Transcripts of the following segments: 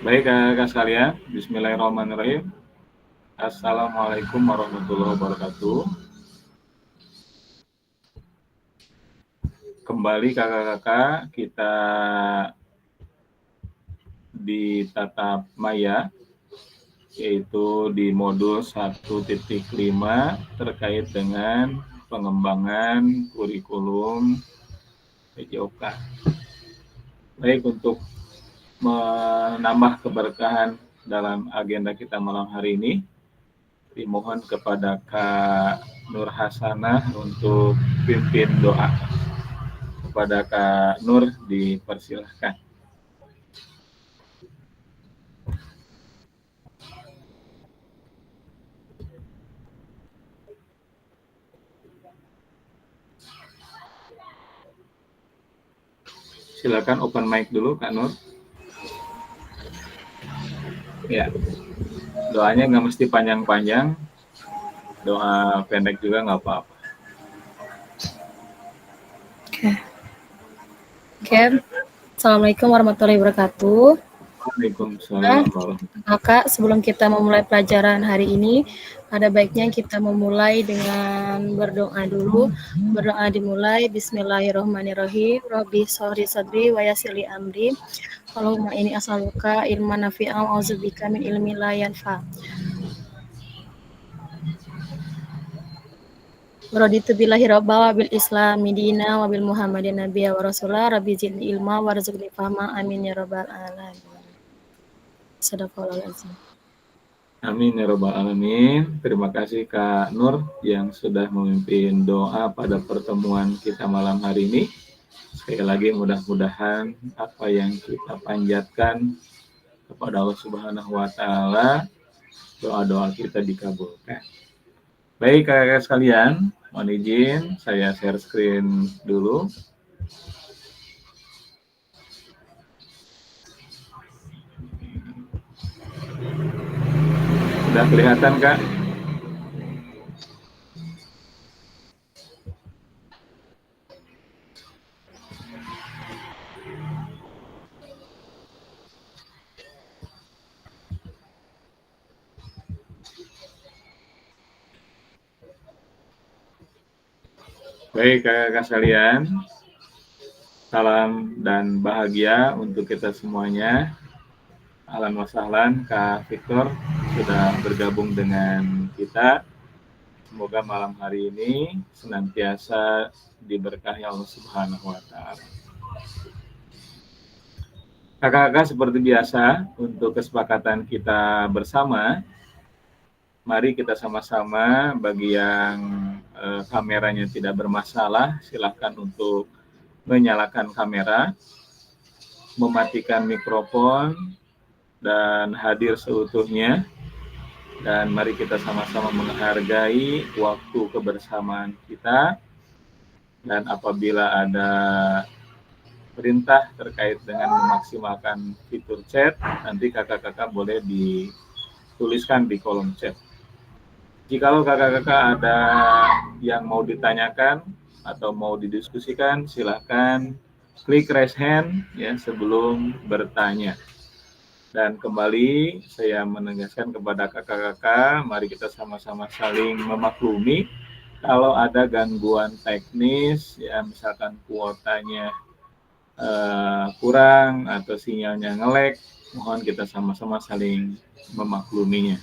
Baik kakak sekalian, Bismillahirrahmanirrahim. Assalamualaikum warahmatullahi wabarakatuh. Kembali kakak-kakak, kita di tatap maya, yaitu di modul 1.5 terkait dengan pengembangan kurikulum PJOK. Baik, untuk menambah keberkahan dalam agenda kita malam hari ini, dimohon kepada Kak Nur Hasanah untuk pimpin doa. Kepada Kak Nur dipersilahkan. Silakan open mic dulu Kak Nur. Ya, doanya nggak mesti panjang-panjang, doa pendek juga nggak apa-apa. Oke. Assalamualaikum warahmatullahi wabarakatuh. Waalaikumsalam warahmatullahi Kakak, sebelum kita memulai pelajaran hari ini, ada baiknya kita memulai dengan berdoa dulu. Berdoa dimulai, Bismillahirrahmanirrahim. Rabbi sholli sadri wa yassirli amri. Allahumma inni as'aluka ilman nafi'an wa a'udzubika min ilmin la yanfa'. Raditu billahi rabba wa bil islami dina wa bil muhammadin nabiyya wa rasulah. Rabbi zidni ilma warzuqni fahma. Amin ya rabbal alamin. Sadaqallahul azim. Amin ya rabbal alamin. Terima kasih Kak Nur yang sudah memimpin doa pada pertemuan kita malam hari ini. Sekali lagi mudah-mudahan apa yang kita panjatkan kepada Allah Subhanahu wa taala, doa-doa kita dikabulkan. Baik kakak sekalian, mohon izin saya share screen dulu. Sudah kelihatan Kak? Baik kakak sekalian, salam dan bahagia untuk kita semuanya. Ahlan wa sahlan, Kak Victor sudah bergabung dengan kita. Semoga malam hari ini senantiasa diberkahi Allah Subhanahu wa taala. Kakak-kakak, seperti biasa, untuk kesepakatan kita bersama, mari kita sama-sama, bagi yang kameranya tidak bermasalah, silakan untuk menyalakan kamera, mematikan mikrofon, dan hadir seutuhnya. Dan mari kita sama-sama menghargai waktu kebersamaan kita. Dan apabila ada perintah terkait dengan memaksimalkan fitur chat, nanti kakak-kakak boleh dituliskan di kolom chat. Jikalau kakak-kakak ada yang mau ditanyakan atau mau didiskusikan, silakan klik raise hand ya sebelum bertanya. Dan kembali saya menegaskan kepada kakak-kakak, mari kita sama-sama saling memaklumi kalau ada gangguan teknis, ya misalkan kuotanya kurang atau sinyalnya nge-lag, mohon kita sama-sama saling memakluminya.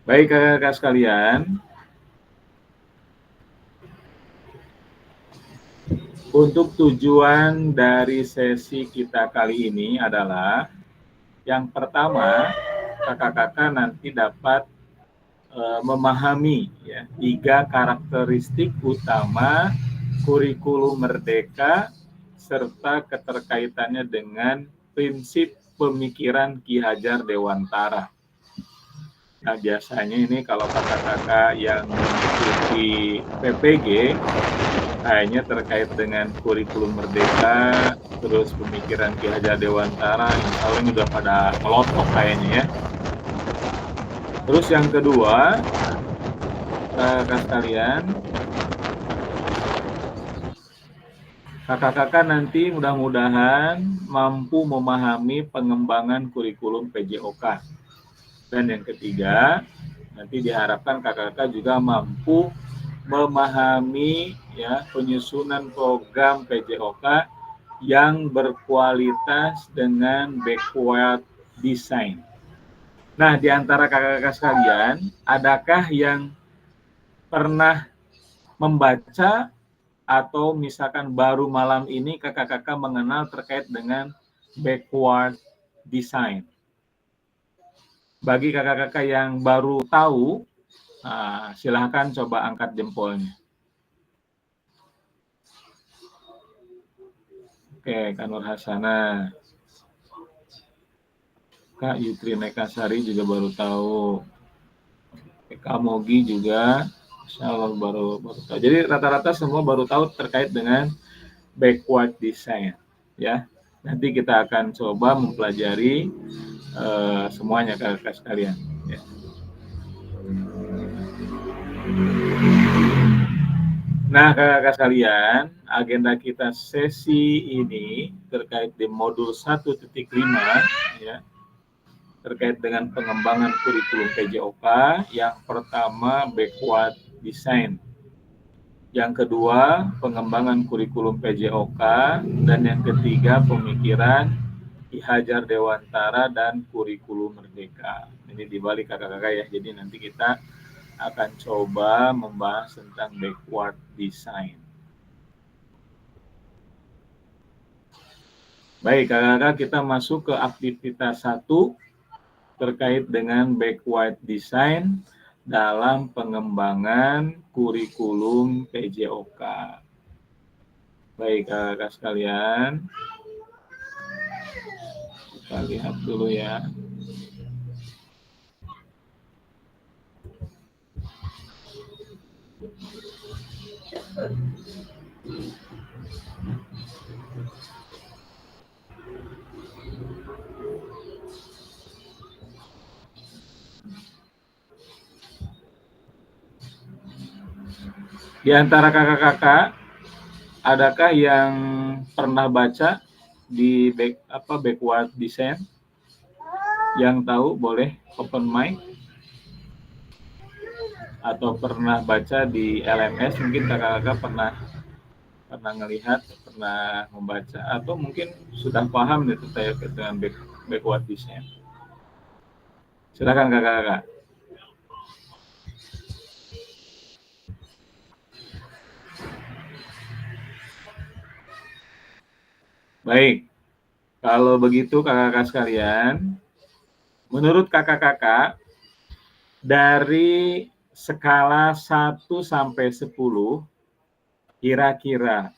Baik kakak-kakak sekalian, untuk tujuan dari sesi kita kali ini adalah yang pertama, kakak-kakak nanti dapat memahami ya 3 karakteristik utama kurikulum merdeka serta keterkaitannya dengan prinsip pemikiran Ki Hajar Dewantara. Nah, biasanya ini kalau kakak-kakak yang mengikuti PPG, kayaknya terkait dengan kurikulum merdeka, terus pemikiran Ki Hajar Dewantara, insya Allah ini udah pada melotok kayaknya ya. Terus yang kedua, kakak sekalian, Kakak-kakak nanti mudah-mudahan mampu memahami pengembangan kurikulum PJOK. Dan yang ketiga, nanti diharapkan kakak-kakak juga mampu memahami ya penyusunan program PJOK yang berkualitas dengan backward design. Nah, di antara kakak-kakak sekalian, adakah yang pernah membaca atau misalkan baru malam ini kakak-kakak mengenal terkait dengan backward design? Bagi kakak-kakak yang baru tahu, silahkan coba angkat jempolnya. Oke, Kak Nur Hasana. Kak Yutri Nekasari juga baru tahu. Kak Mogi juga, insya Allah baru tahu. Jadi rata-rata semua baru tahu terkait dengan backward design. Ya, nanti kita akan coba mempelajari semuanya kakak-kakak sekalian. Ya. Nah, kakak-kakak sekalian, agenda kita sesi ini terkait di modul 1.5 ya, terkait dengan pengembangan kurikulum PJOK. Yang pertama, backward design. Yang kedua, pengembangan kurikulum PJOK. Dan yang ketiga, pemikiran Ki Hajar Dewantara dan kurikulum Merdeka. Ini dibalik kakak-kakak ya, jadi nanti kita akan coba membahas tentang backward design. Baik, kakak-kakak, kita masuk ke aktivitas 1 terkait dengan backward design dalam pengembangan kurikulum PJOK. Baik, kakak-kakak sekalian, kita lihat dulu ya. Di antara kakak-kakak, adakah yang pernah baca di backward design? Yang tahu boleh open mic. Atau pernah baca di LMS, mungkin kakak-kakak pernah ngelihat, pernah membaca, atau mungkin sudah paham terkait dengan backward design. Silakan kakak-kakak. Baik, kalau begitu kakak-kakak sekalian, menurut kakak-kakak, dari skala 1 sampai 10, kira-kira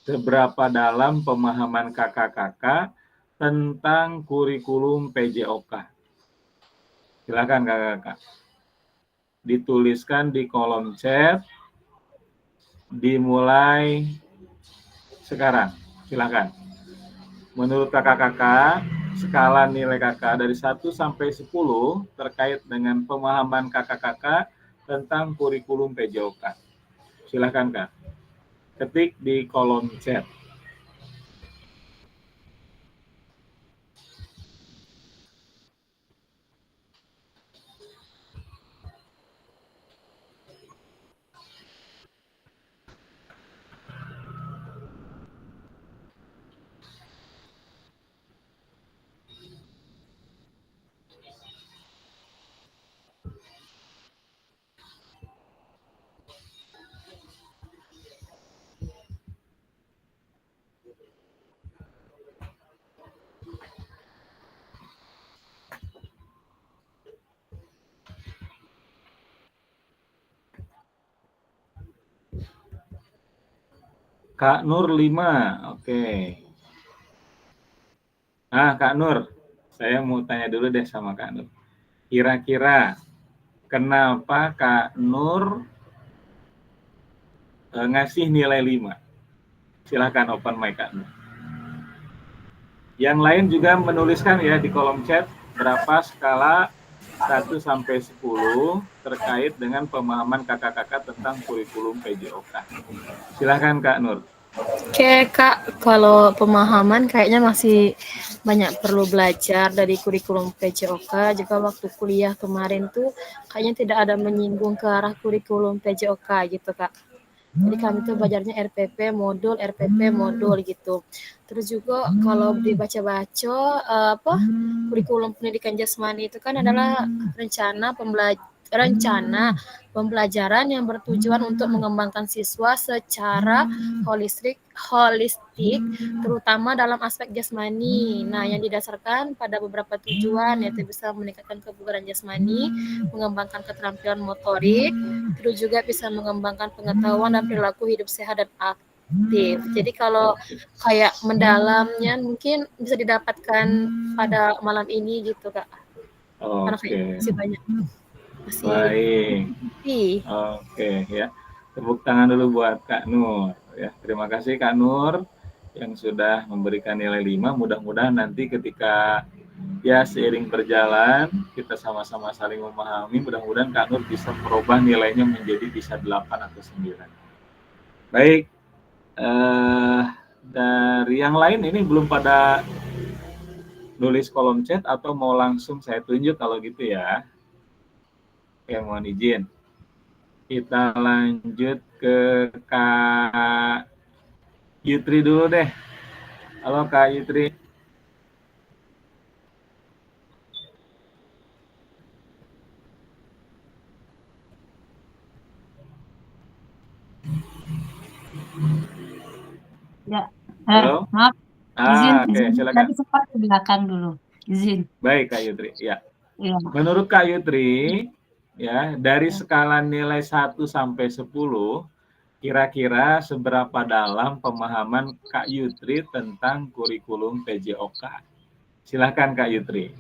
seberapa dalam pemahaman kakak-kakak tentang kurikulum PJOK? Silakan kakak-kakak. Dituliskan di kolom chat, dimulai sekarang. Silakan. Menurut kakak-kakak, skala nilai kakak dari 1 sampai 10 terkait dengan pemahaman kakak-kakak tentang kurikulum PJOK. Silakan Kak. Ketik di kolom chat. Kak Nur 5, oke. Kak Nur, saya mau tanya dulu deh sama Kak Nur. Kira-kira kenapa Kak Nur ngasih nilai 5? Silakan open mic Kak Nur. Yang lain juga menuliskan ya di kolom chat berapa skala 1 sampai 10 terkait dengan pemahaman kakak-kakak tentang kurikulum PJOK. Silakan Kak Nur. Oke Kak, kalau pemahaman kayaknya masih banyak perlu belajar dari kurikulum PJOK. Juga waktu kuliah kemarin tuh kayaknya tidak ada menyinggung ke arah kurikulum PJOK gitu Kak. Jadi kami tuh belajarnya RPP modul gitu. Terus juga kalau dibaca-baca kurikulum pendidikan jasmani itu kan adalah rencana pembelajaran yang bertujuan untuk mengembangkan siswa secara holistik terutama dalam aspek jasmani. Nah, yang didasarkan pada beberapa tujuan yaitu bisa meningkatkan kebugaran jasmani, mengembangkan keterampilan motorik, terus juga bisa mengembangkan pengetahuan dan perilaku hidup sehat dan aktif. Jadi kalau Oke, kayak mendalamnya mungkin bisa didapatkan pada malam ini gitu Kak. Karena oke, kayaknya masih banyak masih baik. ih. Oke ya, tepuk tangan dulu buat Kak Nur ya. Terima kasih Kak Nur yang sudah memberikan nilai 5. Mudah-mudahan nanti ketika ya seiring berjalan kita sama-sama saling memahami, mudah-mudahan Kak Nur bisa merubah nilainya menjadi bisa 8 atau 9. Baik, eh, dari yang lain ini belum pada nulis kolom chat atau mau langsung saya tunjuk kalau gitu ya. Oke, mohon izin. Kita lanjut ke Kak Yutri dulu deh. Halo Kak Yutri. Ya, Halo. maaf, Oke, izin. silakan. Tadi sempat ke belakang dulu. Izin. Baik Kak Yutri. Ya. Iya. Menurut Kak Yutri, ya, dari skala nilai 1 sampai 10, kira-kira seberapa dalam pemahaman Kak Yutri tentang kurikulum PJOK? Silakan Kak Yutri.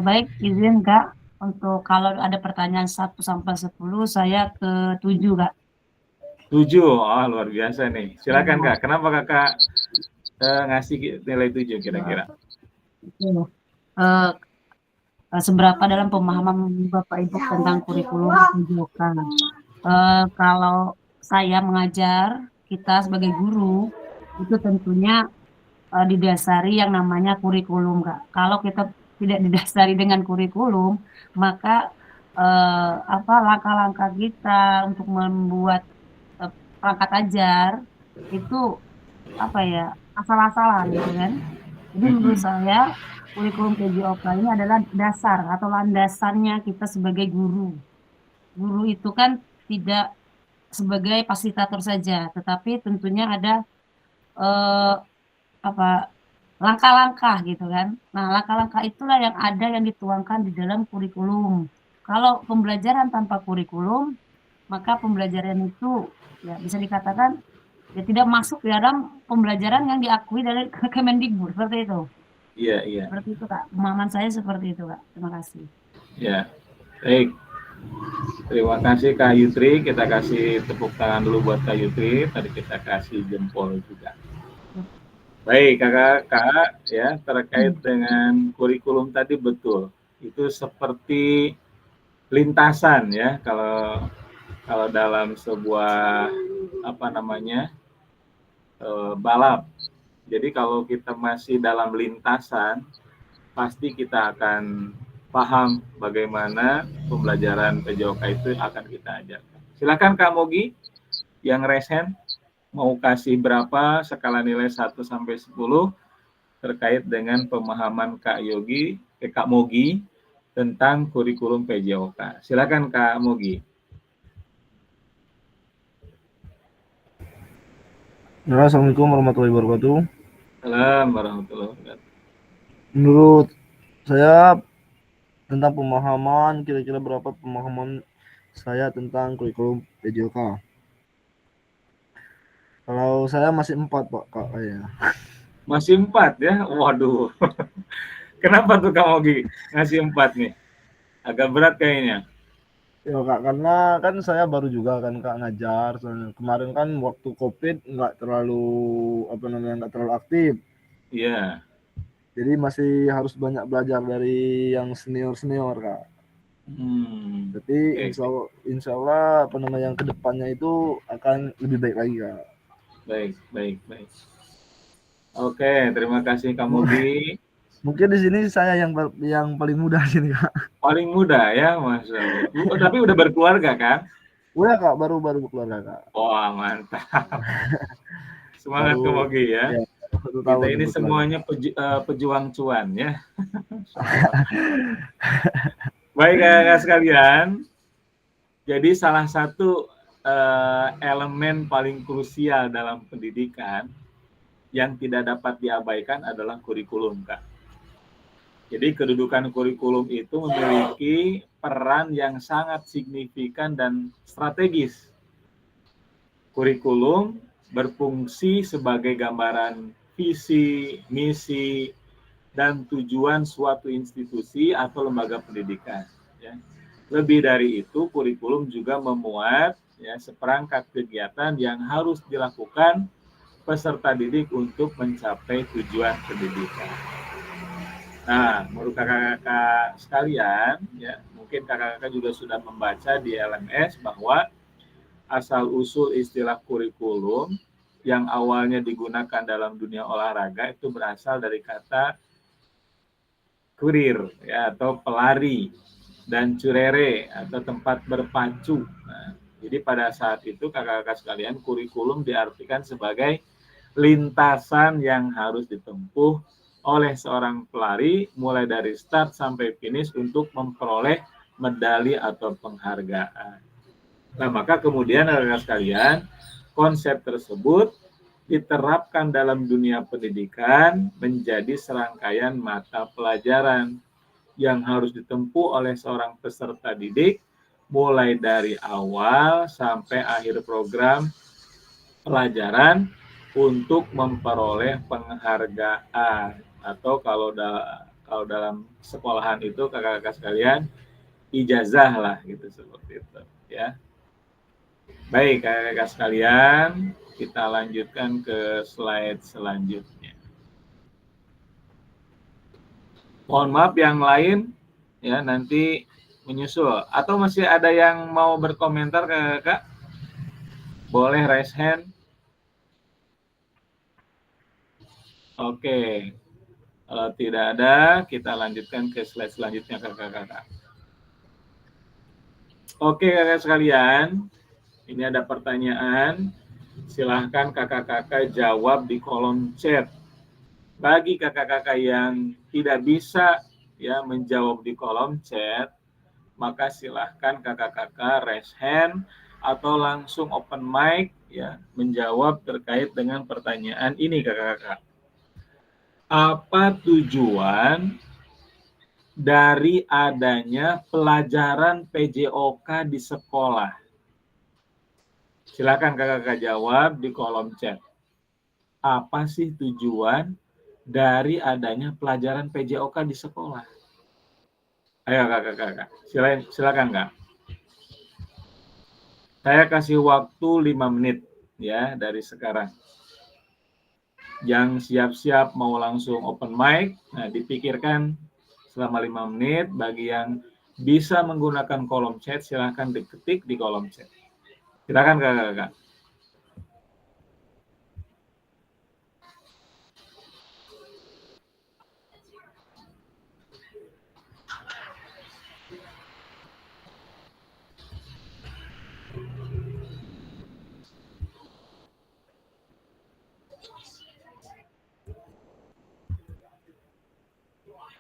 Baik, izin Kak. Untuk kalau ada pertanyaan 1 sampai 10, saya ke 7 Kak. 7. Oh, luar biasa nih. Silakan Iya. Kak. Kenapa Kakak ngasih nilai 7 kira-kira? Iya. Eh, Seberapa dalam pemahaman Bapak Ibu tentang kurikulum PJOK? Kalau saya mengajar, kita sebagai guru, itu tentunya didasari yang namanya kurikulum, Kak. Kalau kita tidak didasari dengan kurikulum, maka apa langkah-langkah kita untuk membuat eh, perangkat ajar itu apa ya asal-asalan gitu kan. Jadi menurut saya kurikulum PJOK ini adalah dasar atau landasannya kita sebagai guru. Guru itu kan tidak sebagai fasilitator saja, tetapi tentunya ada eh, apa langkah-langkah gitu kan. Nah, langkah-langkah itulah yang ada yang dituangkan di dalam kurikulum. Kalau pembelajaran tanpa kurikulum, maka pembelajaran itu ya bisa dikatakan ya tidak masuk di dalam pembelajaran yang diakui dari Kemendikbud seperti itu. Iya, iya. Seperti itu, Kak. Pemahaman saya seperti itu, Kak. Terima kasih. Ya. Baik. Terima kasih Kak Yutri. Kita kasih tepuk tangan dulu buat Kak Yutri. Tadi kita kasih jempol juga. Baik, kakak-kakak ya terkait dengan kurikulum tadi betul. Itu seperti lintasan ya kalau kalau dalam sebuah apa namanya balap. Jadi kalau kita masih dalam lintasan, pasti kita akan paham bagaimana pembelajaran PJOK itu akan kita ajarkan. Silakan Kak Mogi yang resen mau kasih berapa skala nilai 1 sampai 10 terkait dengan pemahaman Kak Yogi, Kak Mogi tentang kurikulum PJOK. Silakan Kak Mogi. Assalamualaikum warahmatullahi wabarakatuh. Assalamualaikum warahmatullahi wabarakatuh. Menurut saya tentang pemahaman, kira-kira berapa pemahaman saya tentang kurikulum PJOK? Kalau saya masih 4 Pak, Kak. Ya. Masih 4 ya? Waduh. Kenapa tuh Kak Mogi ngasih 4 nih? Agak berat kayaknya. Ya Kak, karena kan saya baru juga kan Kak ngajar. Kemarin kan waktu COVID nggak terlalu nggak terlalu aktif. Iya. Jadi masih harus banyak belajar dari yang senior-senior Kak. Tapi Oke. insya Allah yang kedepannya itu akan lebih baik lagi Kak. Baik, baik, baik. Oke, terima kasih Kak Mobi. Mungkin di sini saya yang paling muda sini Kak. Paling muda ya, Masya Allah. Tapi udah berkeluarga kan? Udah Kak, baru keluarga Kak. Wah, mantap. Semangat Kak Baru Mobi ya. ya 1 Kita tahun ini berkeluarga. semuanya pejuang cuan ya. Baik kakak sekalian, jadi salah satu elemen paling krusial dalam pendidikan yang tidak dapat diabaikan adalah kurikulum, Kak. Jadi kedudukan kurikulum itu memiliki peran yang sangat signifikan dan strategis. Kurikulum berfungsi sebagai gambaran visi, misi, dan tujuan suatu institusi atau lembaga pendidikan. Ya. Lebih dari itu, kurikulum juga memuat ya, seperangkat kegiatan yang harus dilakukan peserta didik untuk mencapai tujuan pendidikan. Nah, menurut kakak-kakak sekalian, ya mungkin kakak-kakak juga sudah membaca di LMS bahwa asal-usul istilah kurikulum yang awalnya digunakan dalam dunia olahraga itu berasal dari kata kurir ya atau pelari dan curere atau tempat berpacu. Nah, jadi pada saat itu kakak-kakak sekalian kurikulum diartikan sebagai lintasan yang harus ditempuh oleh seorang pelari mulai dari start sampai finish untuk memperoleh medali atau penghargaan. Nah, maka kemudian kakak-kakak sekalian, konsep tersebut diterapkan dalam dunia pendidikan menjadi serangkaian mata pelajaran yang harus ditempuh oleh seorang peserta didik mulai dari awal sampai akhir program pelajaran untuk memperoleh penghargaan atau kalau dalam sekolahan itu kakak-kakak sekalian ijazah lah gitu seperti itu ya. Baik kakak-kakak sekalian, kita lanjutkan ke slide selanjutnya. Mohon maaf yang lain ya nanti menyusul atau masih ada yang mau berkomentar kakak-kakak? Boleh raise hand. Oke. Kalau tidak ada, kita lanjutkan ke slide selanjutnya kakak-kakak. Oke kakak sekalian, ini ada pertanyaan. Silahkan kakak-kakak jawab di kolom chat. Bagi kakak-kakak yang tidak bisa ya menjawab di kolom chat, maka silahkan kakak-kakak raise hand atau langsung open mic ya menjawab terkait dengan pertanyaan ini kakak-kakak. Apa tujuan dari adanya pelajaran PJOK di sekolah? Silakan kakak-kakak jawab di kolom chat. Apa sih tujuan dari adanya pelajaran PJOK di sekolah? Ayo kakak-kakak, silakan kak. Saya kasih waktu 5 menit ya dari sekarang. Yang siap-siap mau langsung open mic, nah dipikirkan selama 5 menit. Bagi yang bisa menggunakan kolom chat, silakan diketik di kolom chat. Silakan kakak-kakak.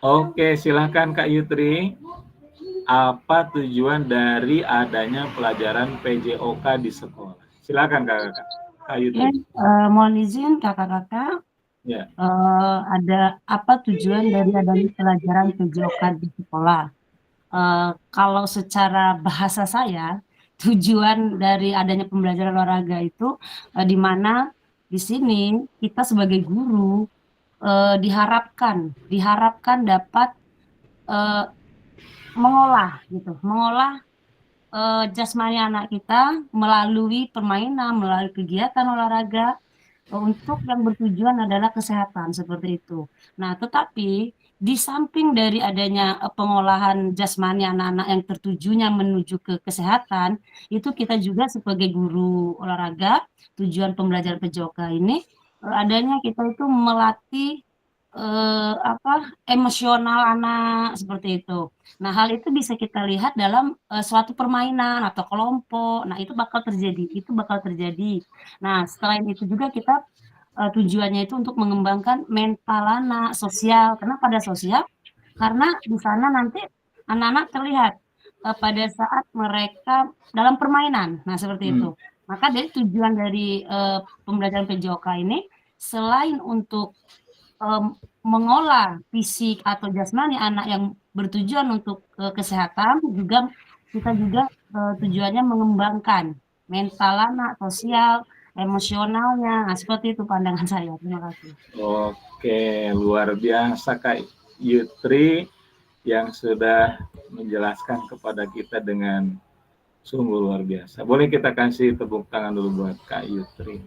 Oke, silahkan Kak Yutri. Apa tujuan dari adanya pelajaran PJOK di sekolah? Silakan Kak Yutri. Mohon izin kakak-kakak, Ya. ada apa tujuan dari adanya pelajaran PJOK di sekolah? Kalau secara bahasa saya, tujuan dari adanya pembelajaran olahraga itu di mana di sini kita sebagai guru diharapkan dapat mengolah jasmani anak kita melalui permainan, melalui kegiatan olahraga untuk yang bertujuan adalah kesehatan seperti itu. Nah, tetapi di samping dari adanya pengolahan jasmani anak-anak yang tertujunya menuju ke kesehatan, itu kita juga sebagai guru olahraga, tujuan pembelajaran PJOK ini adanya kita itu melatih emosional anak seperti itu. Nah, hal itu bisa kita lihat dalam suatu permainan atau kelompok. Nah, itu bakal terjadi, itu bakal terjadi. Nah, selain itu juga kita tujuannya itu untuk mengembangkan mental anak, sosial. Kenapa pada sosial? Karena di sana nanti anak-anak terlihat pada saat mereka dalam permainan. Nah, seperti itu. Maka dari tujuan dari pembelajaran PJOK ini selain untuk mengolah fisik atau jasmani anak yang bertujuan untuk kesehatan, juga kita juga tujuannya mengembangkan mental anak, sosial, emosionalnya. Nah, seperti itu pandangan saya. Terima kasih. Oke, luar biasa Kak Yutri yang sudah menjelaskan kepada kita dengan sungguh luar biasa. Boleh kita kasih tepuk tangan dulu buat Kak Yutri.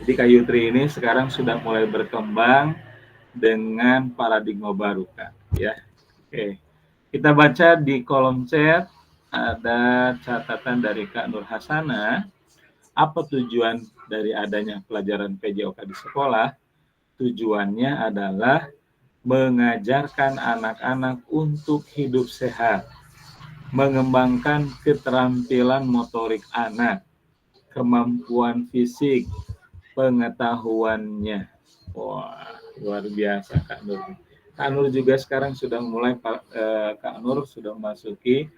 Jadi Kak Yutri ini sekarang sudah mulai berkembang dengan paradigma baru Kak. Ya, oke. Kita baca di kolom chat ada catatan dari Kak Nur Hasana. Apa tujuan dari adanya pelajaran PJOK di sekolah? Tujuannya adalah mengajarkan anak-anak untuk hidup sehat, mengembangkan keterampilan motorik anak, kemampuan fisik, pengetahuannya. Wah, luar biasa Kak Nur. Kak Nur juga sekarang sudah mulai, Kak Nur sudah memasuki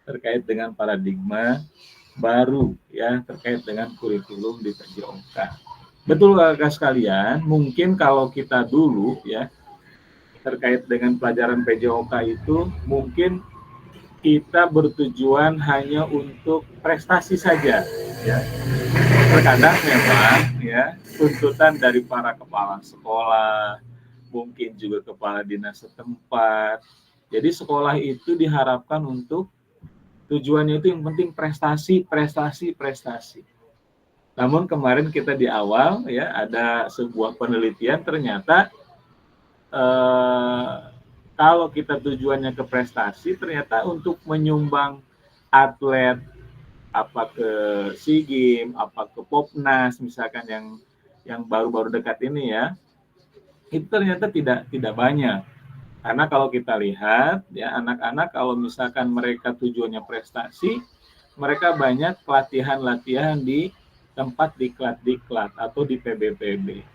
terkait dengan paradigma baru ya, terkait dengan kurikulum di PJOK. Betul Kakak sekalian, mungkin kalau kita dulu ya terkait dengan pelajaran PJOK itu mungkin kita bertujuan hanya untuk prestasi saja ya. Terkadang memang ya tuntutan dari para kepala sekolah, mungkin juga kepala dinas setempat. Jadi sekolah itu diharapkan untuk tujuannya itu yang penting prestasi, prestasi, prestasi. Namun kemarin kita di awal ya ada sebuah penelitian ternyata kalau kita tujuannya ke prestasi ternyata untuk menyumbang atlet apa ke SEA Games, apa ke Popnas misalkan yang baru-baru dekat ini ya, itu ternyata tidak banyak. Karena kalau kita lihat ya anak-anak kalau misalkan mereka tujuannya prestasi, mereka banyak latihan-latihan di tempat diklat-diklat atau di PB-PB.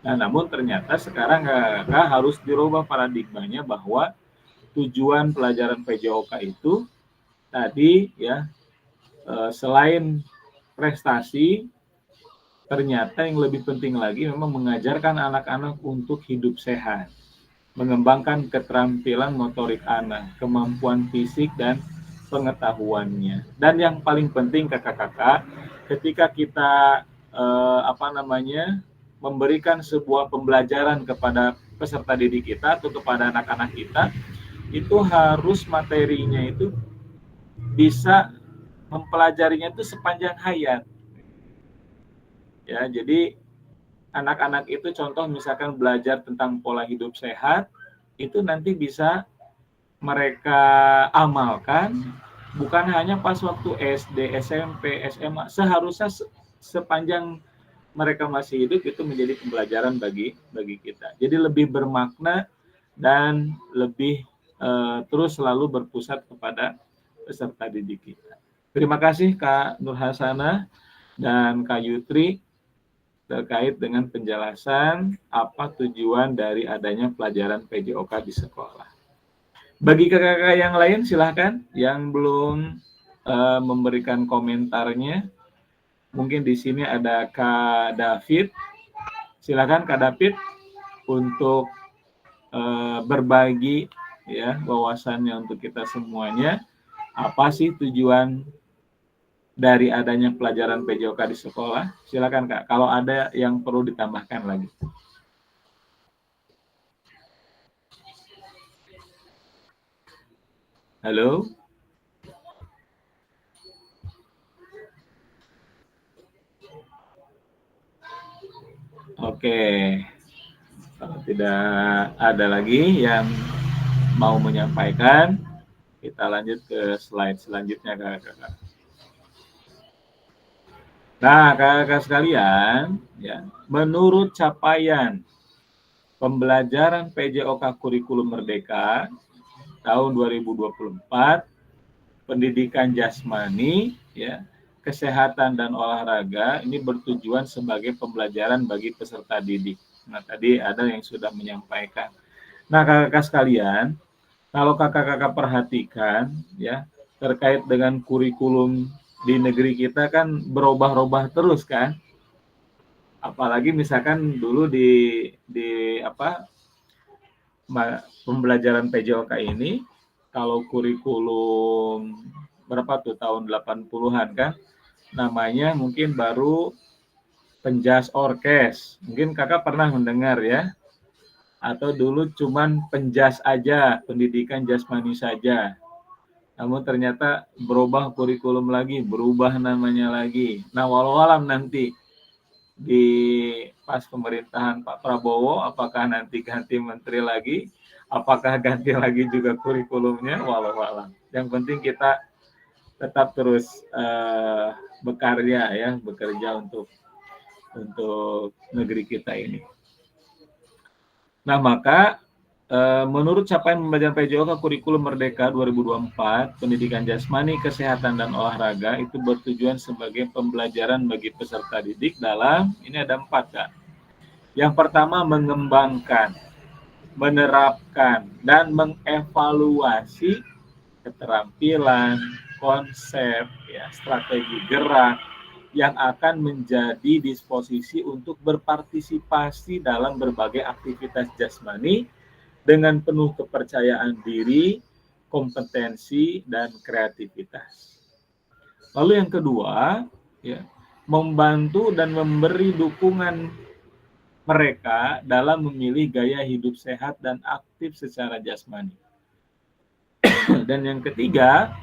Nah, namun ternyata sekarang harus dirubah paradigmanya bahwa tujuan pelajaran PJOK itu tadi ya selain prestasi, ternyata yang lebih penting lagi memang mengajarkan anak-anak untuk hidup sehat, mengembangkan keterampilan motorik anak, kemampuan fisik dan pengetahuannya. Dan yang paling penting kakak-kakak, ketika kita memberikan sebuah pembelajaran kepada peserta didik kita atau kepada anak-anak kita, itu harus materinya itu bisa mempelajarinya itu sepanjang hayat. Ya, jadi anak-anak itu contoh misalkan belajar tentang pola hidup sehat, itu nanti bisa mereka amalkan bukan hanya pas waktu SD, SMP, SMA, seharusnya sepanjang mereka masih hidup itu menjadi pembelajaran bagi kita. Jadi lebih bermakna dan lebih terus selalu berpusat kepada peserta didik kita. Terima kasih Kak Nur Hasana dan Kak Yutri terkait dengan penjelasan apa tujuan dari adanya pelajaran PJOK di sekolah. Bagi kakak-kakak yang lain silahkan yang belum memberikan komentarnya. Mungkin di sini ada Kak David. Silakan Kak David untuk berbagi ya wawasannya untuk kita semuanya. Apa sih tujuan dari adanya pelajaran PJOK di sekolah? Silakan Kak. Kalau ada yang perlu ditambahkan lagi. Halo. Oke, kalau tidak ada lagi yang mau menyampaikan, kita lanjut ke slide selanjutnya, kakak-kakak. Nah, kakak-kakak sekalian, ya, menurut capaian pembelajaran PJOK Kurikulum Merdeka tahun 2024, pendidikan jasmani, ya, kesehatan dan olahraga ini bertujuan sebagai pembelajaran bagi peserta didik. Nah, tadi ada yang sudah menyampaikan. Nah, kakak-kakak sekalian, kalau kakak-kakak perhatikan, ya, terkait dengan kurikulum di negeri kita kan berubah-ubah terus kan. Apalagi misalkan dulu di pembelajaran PJOK ini, kalau kurikulum berapa tuh tahun 80-an kan, namanya mungkin baru penjas orkes. Mungkin kakak pernah mendengar ya, atau dulu cuman penjas aja, pendidikan jasmani saja. Namun ternyata berubah kurikulum lagi, berubah namanya lagi. Nah, walau alam nanti di pas pemerintahan Pak Prabowo, apakah nanti ganti menteri lagi, apakah ganti lagi juga kurikulumnya, walau alam. Yang penting kita tetap terus berkarya ya, bekerja untuk negeri kita ini. Nah, maka menurut capaian pembelajaran PJOK Kurikulum Merdeka 2024, pendidikan jasmani, kesehatan, dan olahraga itu bertujuan sebagai pembelajaran bagi peserta didik dalam, ini ada 4, Kak. Yang pertama, mengembangkan, menerapkan, dan mengevaluasi keterampilan, konsep, ya, strategi gerak yang akan menjadi disposisi untuk berpartisipasi dalam berbagai aktivitas jasmani dengan penuh kepercayaan diri, kompetensi, dan kreativitas. Lalu yang kedua, ya, membantu dan memberi dukungan mereka dalam memilih gaya hidup sehat dan aktif secara jasmani. Dan yang ketiga,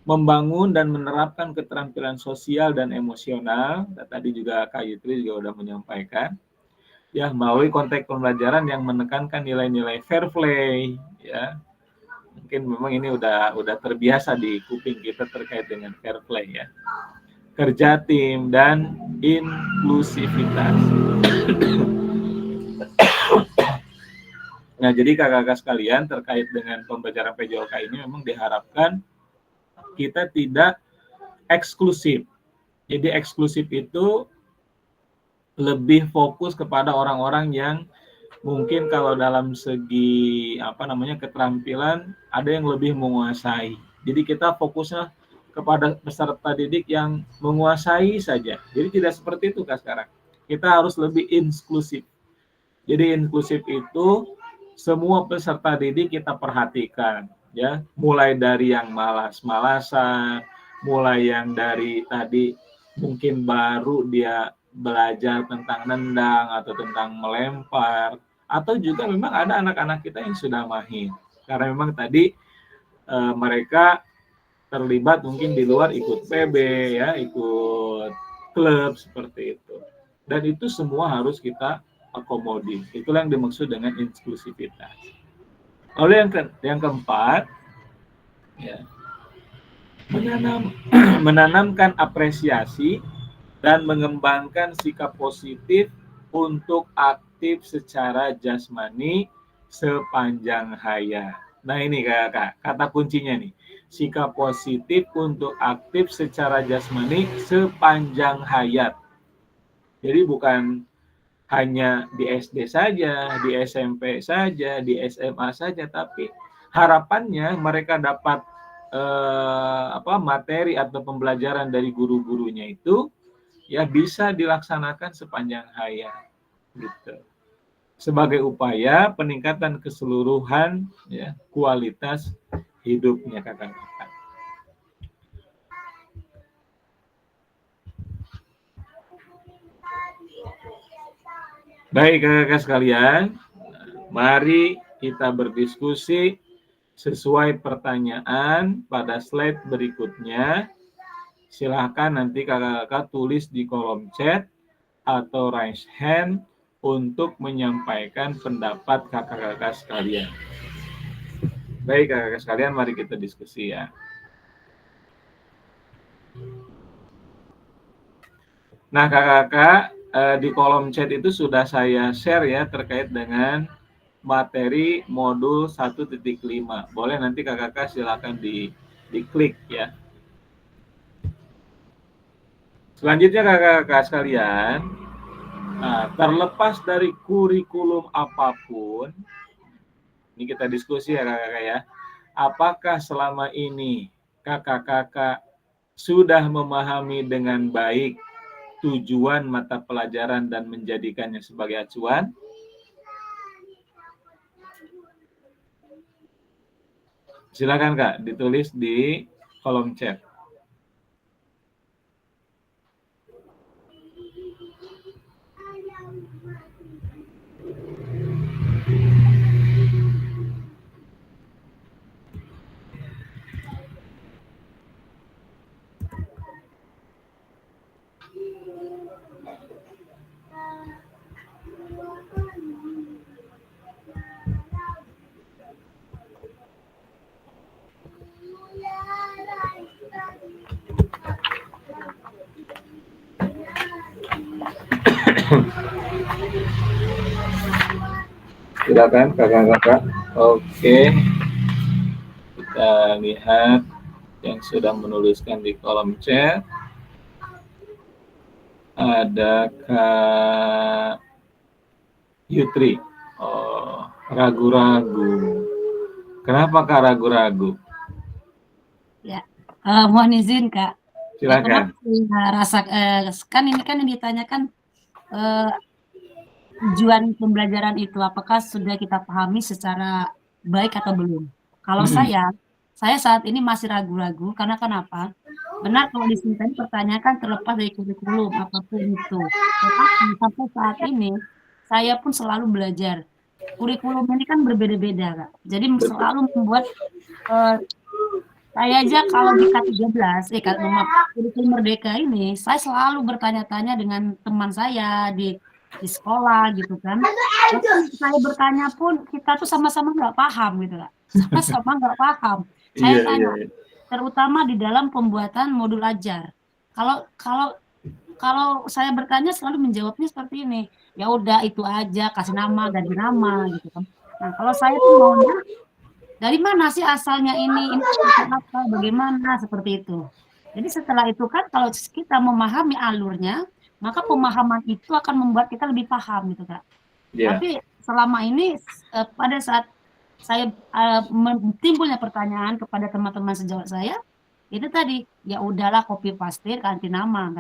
membangun dan menerapkan keterampilan sosial dan emosional. Tadi juga Kak Yutri juga sudah menyampaikan, ya, melalui konteks pembelajaran yang menekankan nilai-nilai fair play, ya. Mungkin memang ini udah terbiasa di kuping kita terkait dengan fair play, ya. Kerja tim dan inklusivitas. Nah, jadi kakak-kakak sekalian, terkait dengan pembelajaran PJOK ini memang diharapkan kita tidak eksklusif. Jadi eksklusif itu lebih fokus kepada orang-orang yang mungkin kalau dalam segi keterampilan ada yang lebih menguasai. Jadi kita fokusnya kepada peserta didik yang menguasai saja. Jadi tidak seperti itu Kak sekarang. Kita harus lebih inklusif. Jadi inklusif itu semua peserta didik kita perhatikan, ya, mulai dari yang malas-malasan, mulai yang dari tadi mungkin baru dia belajar tentang nendang atau tentang melempar, atau juga memang ada anak-anak kita yang sudah mahir karena memang tadi mereka terlibat mungkin di luar, ikut PB, ya, ikut klub seperti itu, dan itu semua harus kita akomodir. Itulah yang dimaksud dengan inklusivitas. Lalu yang keempat, ya, menanamkan apresiasi dan mengembangkan sikap positif untuk aktif secara jasmani sepanjang hayat. Nah ini Kak, kata kuncinya nih, sikap positif untuk aktif secara jasmani sepanjang hayat. Jadi bukan hanya di SD saja, di SMP saja, di SMA saja, tapi harapannya mereka dapat materi atau pembelajaran dari guru-gurunya itu ya bisa dilaksanakan sepanjang hayat gitu. Sebagai upaya peningkatan keseluruhan, ya, kualitas hidupnya kakak-kakak. Baik kakak-kakak sekalian, mari kita berdiskusi sesuai pertanyaan pada slide berikutnya. Silahkan nanti kakak-kakak tulis di kolom chat atau raise hand untuk menyampaikan pendapat kakak-kakak sekalian. Baik kakak-kakak sekalian, mari kita diskusi ya. Nah kakak-kakak, di kolom chat itu sudah saya share ya terkait dengan materi modul 1.5. Boleh nanti kakak-kakak silakan diklik ya. Selanjutnya kakak-kakak sekalian, terlepas dari kurikulum apapun, ini kita diskusi ya kakak-kakak ya, apakah selama ini kakak-kakak sudah memahami dengan baik tujuan mata pelajaran dan menjadikannya sebagai acuan? Silakan Kak, ditulis di kolom chat. Silakan kakak-kakak. Oke, kita lihat yang sudah menuliskan di kolom chat. Ada Kak Yutri. Oh, ragu-ragu. Kenapa Kak ragu-ragu? Ya, mohon izin Kak. Silakan. Kan ini kan yang ditanyakan tujuan pembelajaran itu apakah sudah kita pahami secara baik atau belum? Kalau saya saat ini masih ragu-ragu karena kenapa? Benar kalau di sini tadi pertanyaan kan terlepas dari kurikulum apapun itu. Tetapi sampai saat ini saya pun selalu belajar. Kurikulum ini kan berbeda-beda Kak. Jadi selalu membuat saya aja kalau di K13, kurikulum Merdeka ini, saya selalu bertanya-tanya dengan teman saya di sekolah gitu kan. Terus saya bertanya pun kita tuh sama-sama nggak paham gitu Kak. Sama-sama nggak paham. Saya tanya, terutama di dalam pembuatan modul ajar. Kalau saya bertanya selalu menjawabnya seperti ini. Ya udah itu aja, kasih nama, ganti nama gitu kan. Nah, kalau saya tuh maunya dari mana sih asalnya ini apa, bagaimana, seperti itu. Jadi setelah itu kan kalau kita memahami alurnya, maka pemahaman itu akan membuat kita lebih paham gitu Kak. Tapi selama ini pada saat saya timbulnya pertanyaan kepada teman-teman sejawat saya, itu tadi, ya udahlah copy paste, ganti nama.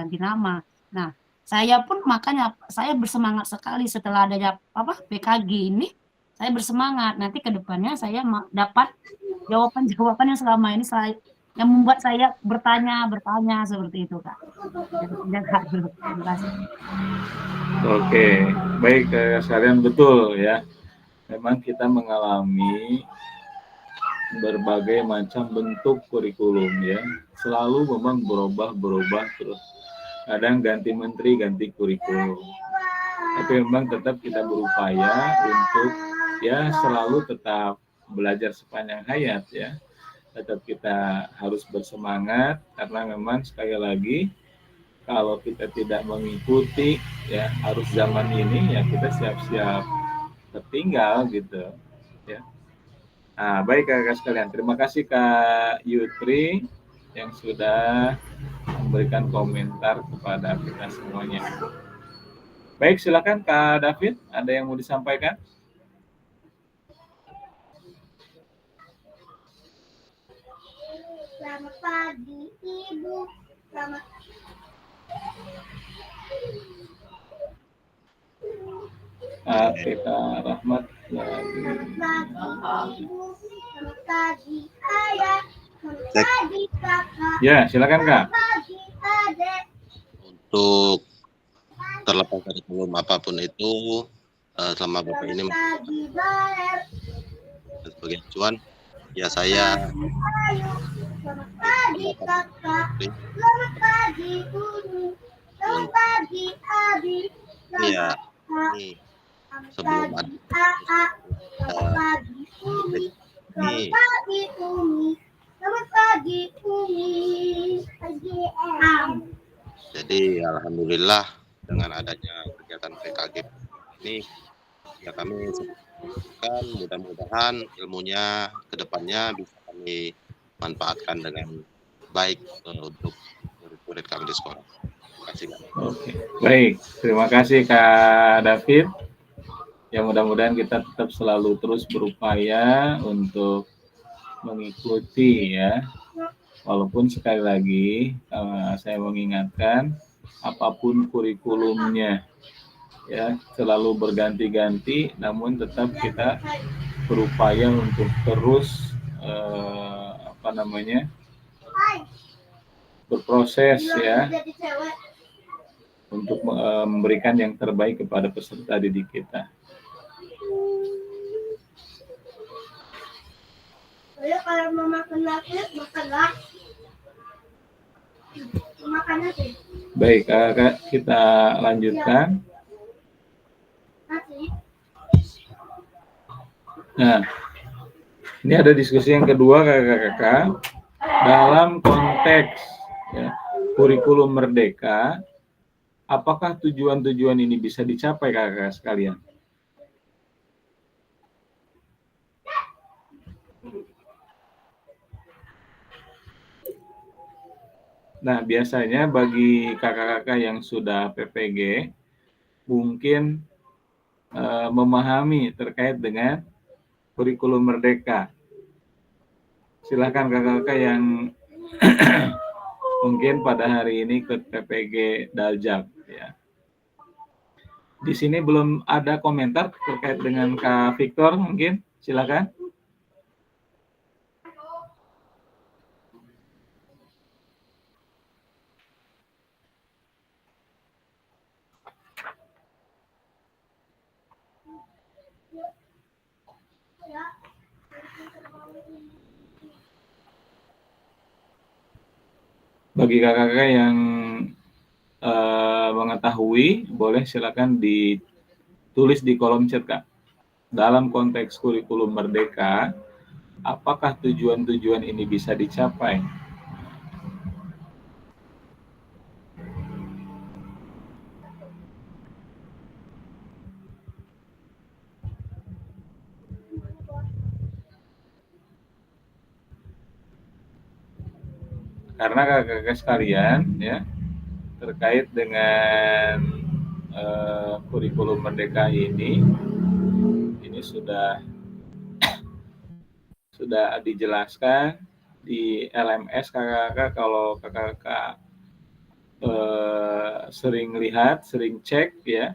Nah, saya pun makanya saya bersemangat sekali setelah adanya PKG ini, saya bersemangat nanti ke depannya saya dapat jawaban-jawaban yang selama ini yang membuat saya bertanya seperti itu Kak. Terima kasih. Oke, baik sekalian, betul ya. Memang kita mengalami berbagai macam bentuk kurikulum ya. Selalu memang berubah terus. Kadang ganti menteri, ganti kurikulum. Tapi memang tetap kita berupaya untuk ya selalu tetap belajar sepanjang hayat ya. Tetap kita harus bersemangat karena memang sekali lagi kalau kita tidak mengikuti ya arus zaman ini ya kita siap-siap tertinggal gitu ya. Nah, baik kakak sekalian, terima kasih Kak Yutri yang sudah memberikan komentar kepada kita semuanya. Baik, silakan Kak David, ada yang mau disampaikan? Selamat pagi Ibu. Selamat Kita Rahmat lagi. Selamat pagi Ibu. Selamat pagi Ayah. Selamat pagi Kakak. Ya, silakan Kak. Selamat pagi Adek. Untuk terlepas dari kurikulum apapun itu, selama Bapak ini sebagai acuan, ya saya. Selamat pagi Kakak. Selamat pagi Guru. Selamat pagi Abi. ya ini sebelum ada Selamat pagi Umi. Selamat ini pagi Umi. Selamat pagi Umi. Pagi jadi alhamdulillah dengan adanya kegiatan PKG ini ya kami kan mudah-mudahan ilmunya ke depannya bisa kami manfaatkan dengan baik untuk murid-murid kami di sekolah. Terima kasih Kak. Oke, baik. Terima kasih Kak David. Ya mudah-mudahan kita tetap selalu terus berupaya untuk mengikuti ya. Walaupun sekali lagi saya mengingatkan apapun kurikulumnya ya selalu berganti-ganti, namun tetap kita berupaya untuk terus berproses ya untuk memberikan yang terbaik kepada peserta didik kita. Kalau mau makan lagi, makanlah. Makan nasi. Baik, Kak, kita lanjutkan. Nah, ini ada diskusi yang kedua kakak-kakak dalam konteks ya, kurikulum merdeka. Apakah tujuan-tujuan ini bisa dicapai kakak-kakak sekalian? Nah, biasanya bagi kakak-kakak yang sudah PPG, mungkin memahami terkait dengan kurikulum merdeka. Silakan kakak-kakak yang mungkin pada hari ini ikut PPG Daljak. Ya. Di sini belum ada komentar terkait dengan Kak Victor, mungkin silakan. Bagi kakak-kakak yang mengetahui, boleh silakan ditulis di kolom chat Kak. Dalam konteks kurikulum merdeka, apakah tujuan-tujuan ini bisa dicapai? Karena kakak-kakak sekalian ya terkait dengan kurikulum merdeka ini sudah dijelaskan di LMS kakak-kakak. Kalau kakak-kakak sering lihat, sering cek ya,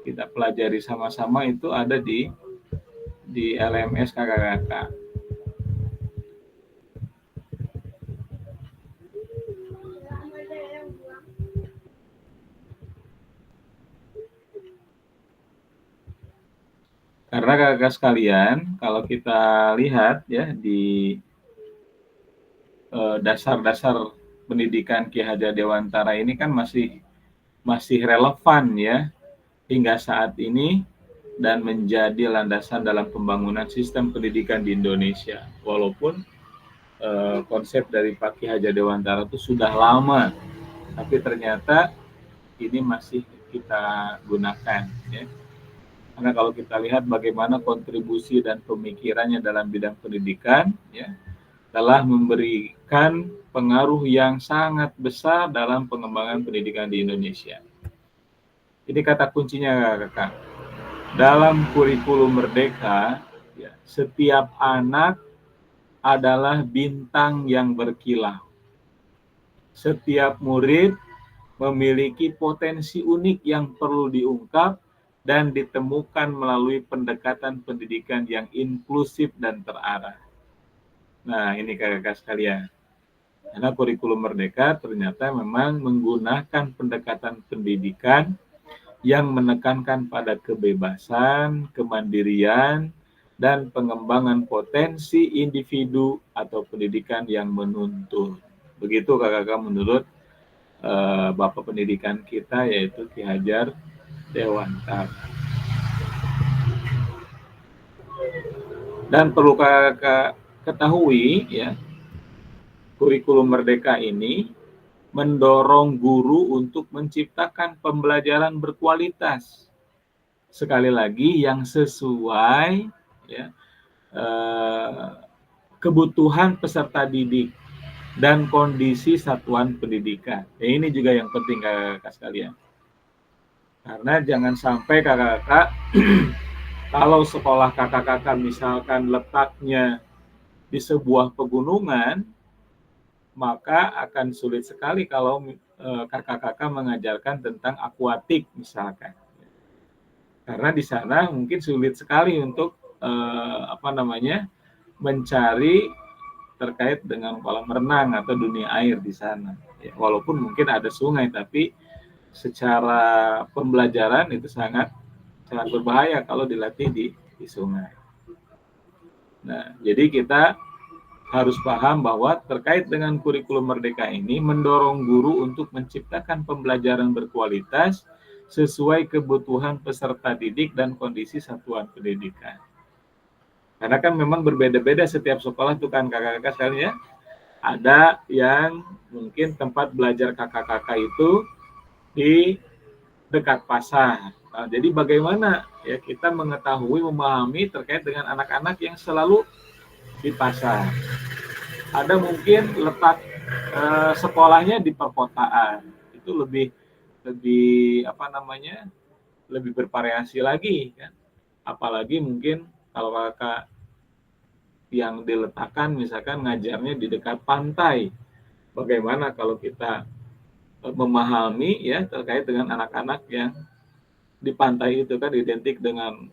kita pelajari sama-sama, itu ada di LMS kakak-kakak. Karena kakak sekalian, kalau kita lihat ya di dasar-dasar pendidikan Ki Hajar Dewantara ini kan masih relevan ya hingga saat ini dan menjadi landasan dalam pembangunan sistem pendidikan di Indonesia. Walaupun konsep dari Pak Ki Hajar Dewantara itu sudah lama, tapi ternyata ini masih kita gunakan ya. Karena kalau kita lihat bagaimana kontribusi dan pemikirannya dalam bidang pendidikan, ya, telah memberikan pengaruh yang sangat besar dalam pengembangan pendidikan di Indonesia. Ini kata kuncinya, kakak. Dalam kurikulum merdeka, ya, setiap anak adalah bintang yang berkilau. Setiap murid memiliki potensi unik yang perlu diungkap dan ditemukan melalui pendekatan pendidikan yang inklusif dan terarah. Nah, ini kakak-kakak sekalian. Karena kurikulum merdeka ternyata memang menggunakan pendekatan pendidikan yang menekankan pada kebebasan, kemandirian, dan pengembangan potensi individu atau pendidikan yang menuntun. Begitu kakak-kakak menurut Bapak Pendidikan kita, yaitu Ki Hajar Dewantara. Dan perlu kakak ketahui ya, kurikulum Merdeka ini mendorong guru untuk menciptakan pembelajaran berkualitas. Sekali lagi yang sesuai ya, kebutuhan peserta didik dan kondisi satuan pendidikan. Ini juga yang penting kakak-kakak sekalian. Karena jangan sampai kakak-kakak kalau sekolah kakak-kakak misalkan letaknya di sebuah pegunungan, maka akan sulit sekali kalau kakak-kakak mengajarkan tentang akuatik misalkan. Karena di sana mungkin sulit sekali untuk mencari terkait dengan kolam renang atau dunia air di sana. Ya, walaupun mungkin ada sungai, tapi secara pembelajaran itu sangat berbahaya kalau dilatih di sungai. Nah, jadi kita harus paham bahwa terkait dengan kurikulum Merdeka ini mendorong guru untuk menciptakan pembelajaran berkualitas sesuai kebutuhan peserta didik dan kondisi satuan pendidikan. Karena kan memang berbeda-beda setiap sekolah tuh kan kakak-kakak sekalian ya. Ada yang mungkin tempat belajar kakak-kakak itu di dekat pasar. Nah, jadi bagaimana ya kita mengetahui, memahami terkait dengan anak-anak yang selalu di pasar. Ada mungkin letak sekolahnya di perkotaan. Itu lebih lebih bervariasi lagi kan. Apalagi mungkin kalau kakak yang diletakkan misalkan ngajarnya di dekat pantai. Bagaimana kalau kita memahami ya terkait dengan anak-anak yang di pantai itu kan identik dengan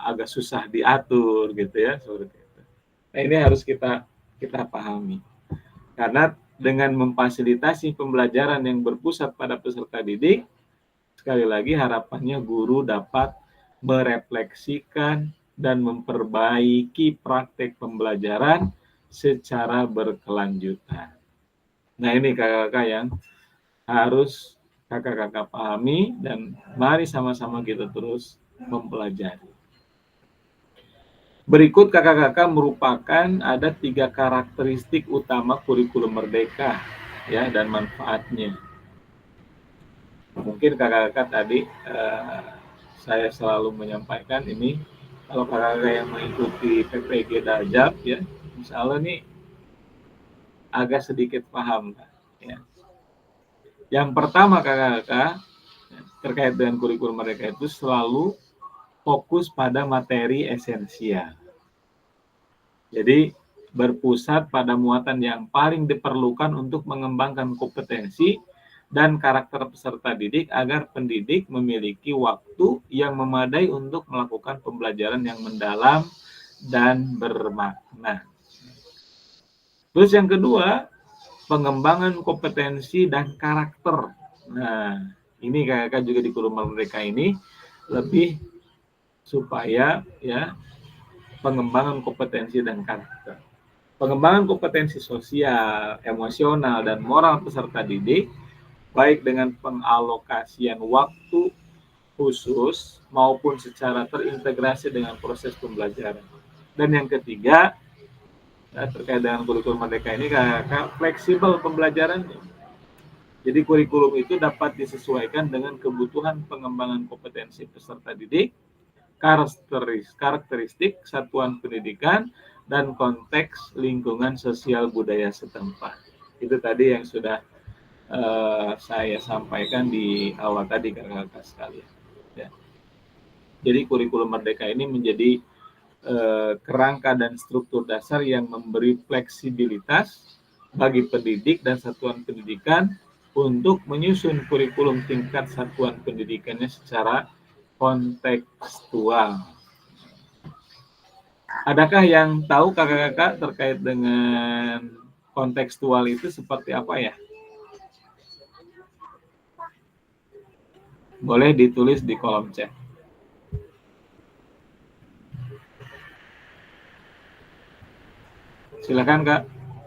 agak susah diatur gitu ya, seperti itu. Nah, ini harus kita pahami. Karena dengan memfasilitasi pembelajaran yang berpusat pada peserta didik, sekali lagi harapannya guru dapat merefleksikan dan memperbaiki praktek pembelajaran secara berkelanjutan. Nah, ini kakak-kakak yang harus kakak-kakak pahami dan mari sama-sama kita terus mempelajari. Berikut kakak-kakak merupakan ada 3 karakteristik utama kurikulum Merdeka ya dan manfaatnya. Mungkin kakak-kakak tadi saya selalu menyampaikan ini, kalau kakak-kakak yang mengikuti PPG Dajab ya, insya Allah nih agak sedikit paham ya. Yang pertama kakak-kakak terkait dengan kurikulum Merdeka itu selalu fokus pada materi esensial. Jadi berpusat pada muatan yang paling diperlukan untuk mengembangkan kompetensi dan karakter peserta didik agar pendidik memiliki waktu yang memadai untuk melakukan pembelajaran yang mendalam dan bermakna. Terus yang kedua, pengembangan kompetensi dan karakter. Nah, ini kakak juga di kurikulum Merdeka ini lebih supaya ya pengembangan kompetensi dan karakter. Pengembangan kompetensi sosial, emosional, dan moral peserta didik, baik dengan pengalokasian waktu khusus maupun secara terintegrasi dengan proses pembelajaran. Dan yang ketiga, terkait dengan kurikulum Merdeka ini, kakak fleksibel pembelajarannya. Jadi kurikulum itu dapat disesuaikan dengan kebutuhan pengembangan kompetensi peserta didik, karakteristik satuan pendidikan, dan konteks lingkungan sosial budaya setempat. Itu tadi yang sudah saya sampaikan di awal tadi kakak-kakak sekalian. Ya. Jadi kurikulum Merdeka ini menjadi kerangka dan struktur dasar yang memberi fleksibilitas bagi pendidik dan satuan pendidikan untuk menyusun kurikulum tingkat satuan pendidikannya secara kontekstual. Adakah yang tahu kakak-kakak terkait dengan kontekstual itu seperti apa ya? Boleh ditulis di kolom chat. Silakan Kak,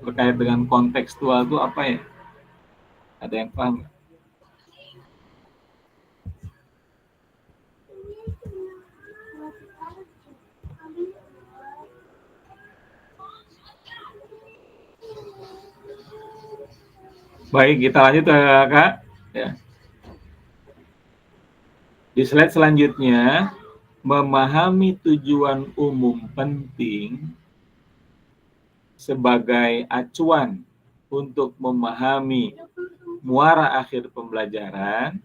terkait dengan kontekstual itu apa ya? Ada yang paham? Baik, kita lanjut Kak. Ya. Di slide selanjutnya, memahami tujuan umum penting sebagai acuan untuk memahami muara akhir pembelajaran.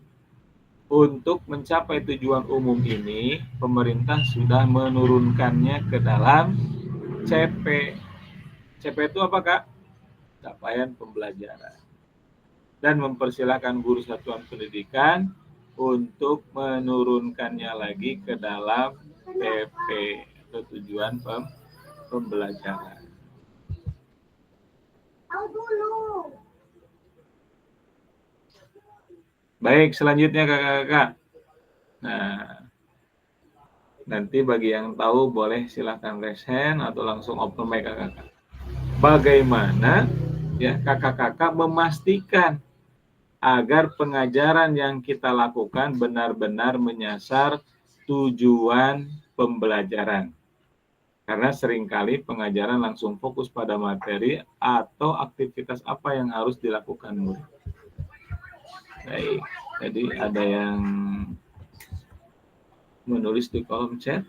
Untuk mencapai tujuan umum ini, pemerintah sudah menurunkannya ke dalam CP. CP itu apa, Kak? Capaian pembelajaran. Dan mempersilahkan guru satuan pendidikan untuk menurunkannya lagi ke dalam PP atau tujuan pembelajaran. Baik, selanjutnya kakak-kakak. Nah, nanti bagi yang tahu boleh silakan raise hand atau langsung open mic kakak-kakak. Bagaimana ya kakak-kakak memastikan agar pengajaran yang kita lakukan benar-benar menyasar tujuan pembelajaran. Karena seringkali pengajaran langsung fokus pada materi atau aktivitas apa yang harus dilakukan murid. Baik, jadi ada yang menulis di kolom chat.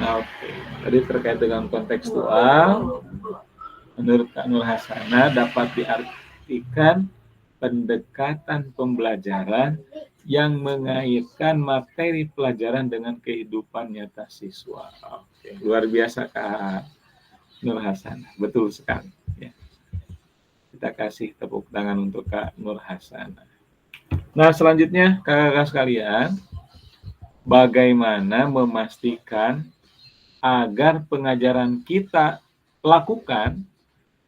Nah, oke. Tadi terkait dengan kontekstual, menurut Kak Nur Hasana dapat diartikan pendekatan pembelajaran yang mengaitkan materi pelajaran dengan kehidupan nyata siswa. Oke, luar biasa Kak Nur Hasana, betul sekali. Ya. Kita kasih tepuk tangan untuk Kak Nur Hasana. Nah, selanjutnya kakak-kakak sekalian, bagaimana memastikan agar pengajaran kita lakukan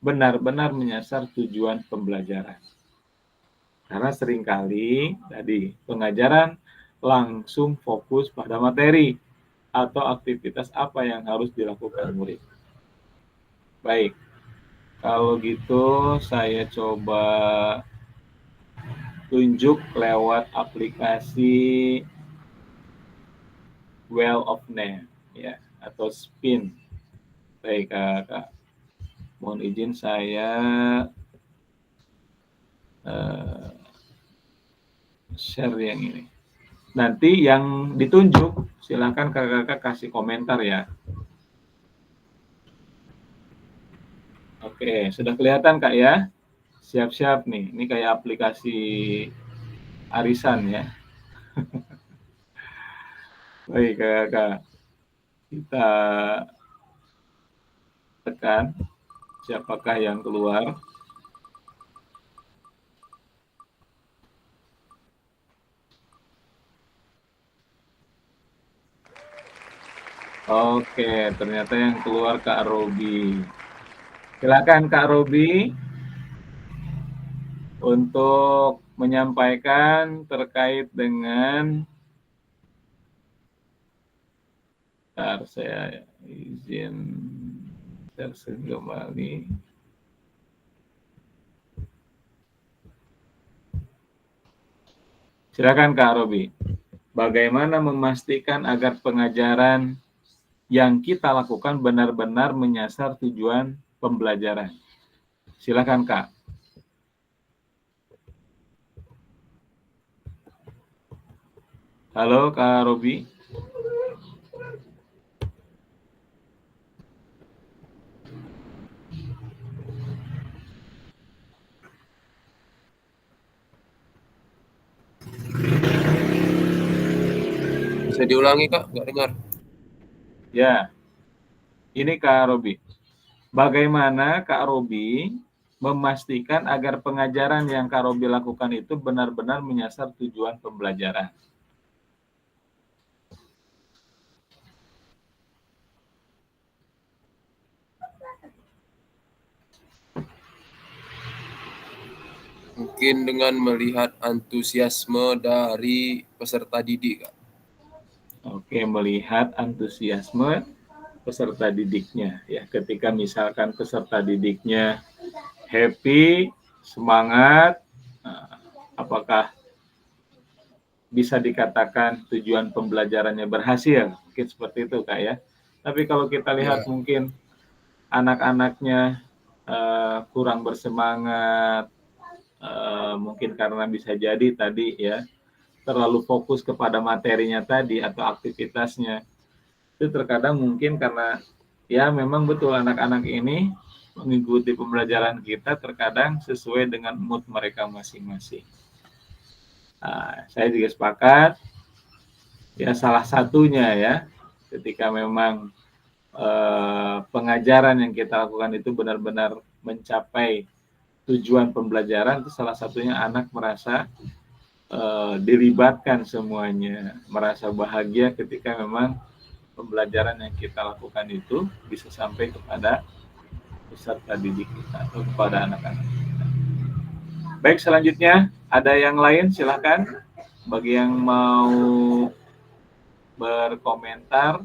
benar-benar menyasar tujuan pembelajaran. Karena seringkali tadi pengajaran langsung fokus pada materi atau aktivitas apa yang harus dilakukan murid. Baik, kalau gitu saya coba tunjuk lewat aplikasi Well of Name ya atau Spin. Baik kakak, mohon izin saya share yang ini. Nanti yang ditunjuk silakan kakak-kakak kasih komentar ya. Oke, sudah kelihatan Kak ya? Siap-siap nih, ini kayak aplikasi arisan ya. Baik kakak-kakak, kita tekan siapakah yang keluar. Oke, ternyata yang keluar Kak Robi. Silakan Kak Robi untuk menyampaikan terkait dengan saya izin share kembali. Silakan Kak Robi. Bagaimana memastikan agar pengajaran yang kita lakukan benar-benar menyasar tujuan pembelajaran? Silakan Kak. Halo Kak Robi. Bisa diulangi Kak, nggak dengar. Ya, ini Kak Robi. Bagaimana Kak Robi memastikan agar pengajaran yang Kak Robi lakukan itu benar-benar menyasar tujuan pembelajaran? Mungkin dengan melihat antusiasme dari peserta didik, Kak. Oke, melihat antusiasme peserta didiknya ya. Ketika misalkan peserta didiknya happy, semangat, apakah bisa dikatakan tujuan pembelajarannya berhasil? Mungkin seperti itu Kak ya. Tapi kalau kita lihat mungkin anak-anaknya kurang bersemangat, mungkin karena bisa jadi tadi ya terlalu fokus kepada materinya tadi atau aktivitasnya. Itu terkadang mungkin karena ya memang betul anak-anak ini mengikuti pembelajaran kita terkadang sesuai dengan mood mereka masing-masing. Nah, saya juga sepakat ya salah satunya ya ketika memang pengajaran yang kita lakukan itu benar-benar mencapai tujuan pembelajaran, itu salah satunya anak merasa dilibatkan semuanya, merasa bahagia ketika memang pembelajaran yang kita lakukan itu bisa sampai kepada peserta didik kita atau kepada anak-anak kita. Baik, selanjutnya ada yang lain silakan bagi yang mau berkomentar.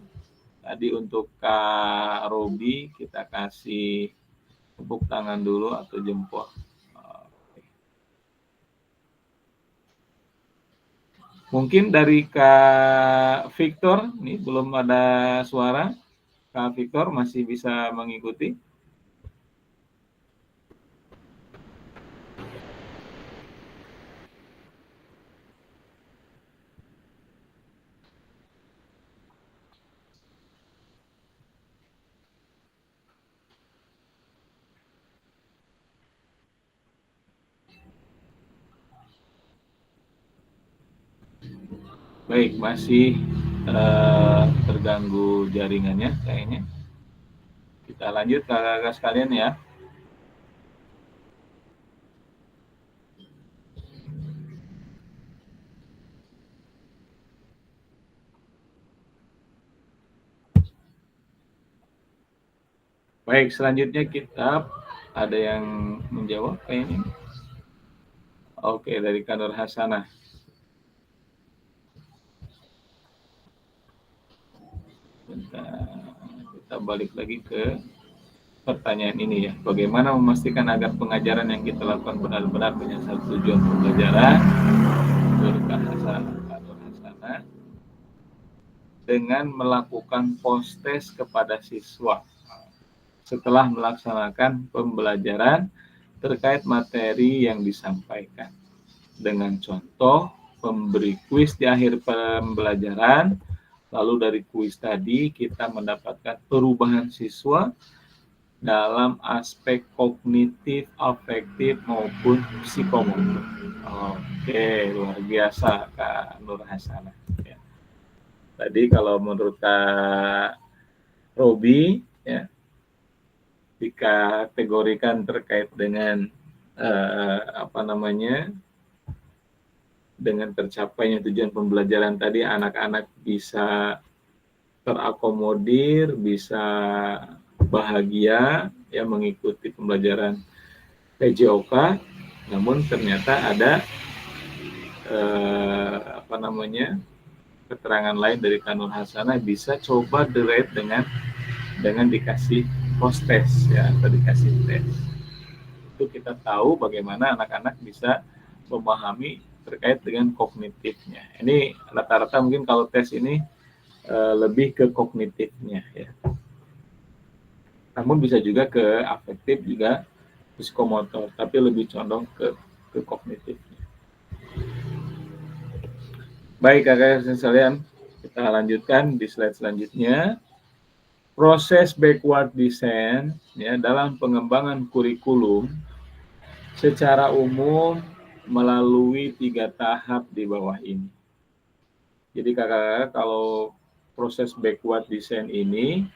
Tadi untuk Kak Robi kita kasih tepuk tangan dulu atau jempol. Mungkin dari Kak Victor, nih belum ada suara. Kak Victor masih bisa mengikuti? Baik, masih terganggu jaringannya kayaknya. Kita lanjut kakak-kakak sekalian ya. Baik, selanjutnya kita ada yang menjawab kayaknya. Oke, dari Kak Nur Hasanah. Kita balik lagi ke pertanyaan ini ya. Bagaimana memastikan agar pengajaran yang kita lakukan benar-benar menyasar tujuan pembelajaran? Menurut Kak Nur Hasanah, dengan melakukan post-test kepada siswa setelah melaksanakan pembelajaran terkait materi yang disampaikan. Dengan contoh, memberi kuis di akhir pembelajaran, lalu dari kuis tadi kita mendapatkan perubahan siswa dalam aspek kognitif, afektif, maupun psikomotor. Oke, luar biasa Kak Nur Hasanah. Ya. Tadi kalau menurut Kak Robi, ya, dikategorikan terkait dengan dengan tercapainya tujuan pembelajaran tadi, anak-anak bisa terakomodir, bisa bahagia ya mengikuti pembelajaran PJOK, namun ternyata ada keterangan lain dari Kak Nur Hasanah, bisa coba direct dengan dikasih post test ya atau dikasih tes. Itu kita tahu bagaimana anak-anak bisa memahami terkait dengan kognitifnya. Ini rata-rata mungkin kalau tes ini lebih ke kognitifnya ya. Namun bisa juga ke afektif, juga psikomotor, tapi lebih condong ke kognitifnya. Baik kakak-kakak sekalian, kita lanjutkan di slide selanjutnya. Proses backward design ya dalam pengembangan kurikulum secara umum melalui 3 tahap di bawah ini. Jadi kakak-kakak, kalau proses backward design ini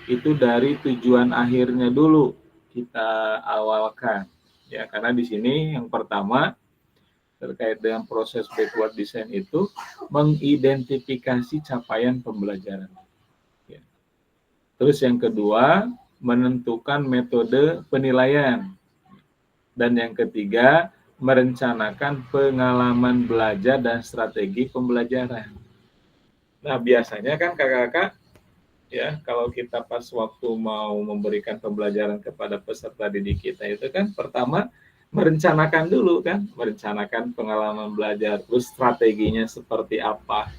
itu dari tujuan akhirnya dulu kita awalkan ya, karena di sini yang pertama terkait dengan proses backward design itu mengidentifikasi capaian pembelajaran. Ya. Terus yang kedua menentukan metode penilaian, dan yang ketiga merencanakan pengalaman belajar dan strategi pembelajaran. Nah biasanya kan kakak-kakak ya, kalau kita pas waktu mau memberikan pembelajaran kepada peserta didik kita itu kan pertama merencanakan dulu kan, merencanakan pengalaman belajar, terus strateginya seperti apa.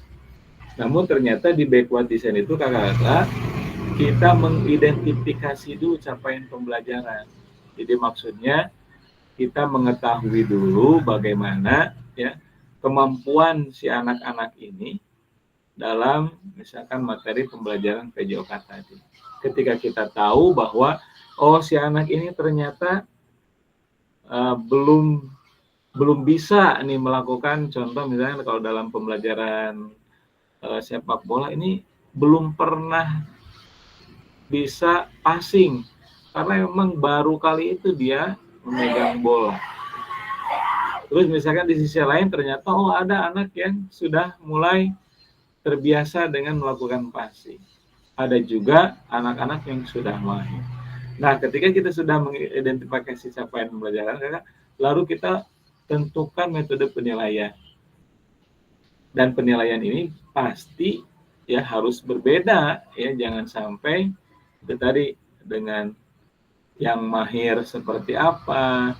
Namun ternyata di backward design itu kakak-kakak kita mengidentifikasi dulu capaian pembelajaran. Jadi maksudnya kita mengetahui dulu bagaimana ya kemampuan si anak-anak ini dalam misalkan materi pembelajaran PJOK tadi. Ketika kita tahu bahwa si anak ini ternyata belum bisa nih melakukan, contoh misalnya kalau dalam pembelajaran sepak bola ini belum pernah bisa passing karena memang baru kali itu dia memegang bola. Terus misalkan di sisi lain ternyata ada anak yang sudah mulai terbiasa dengan melakukan passing. Ada juga anak-anak yang sudah mahir. Nah, ketika kita sudah mengidentifikasi capaian pembelajaran, lalu kita tentukan metode penilaian. Dan penilaian ini pasti ya harus berbeda ya, jangan sampai itu tadi dengan yang mahir seperti apa,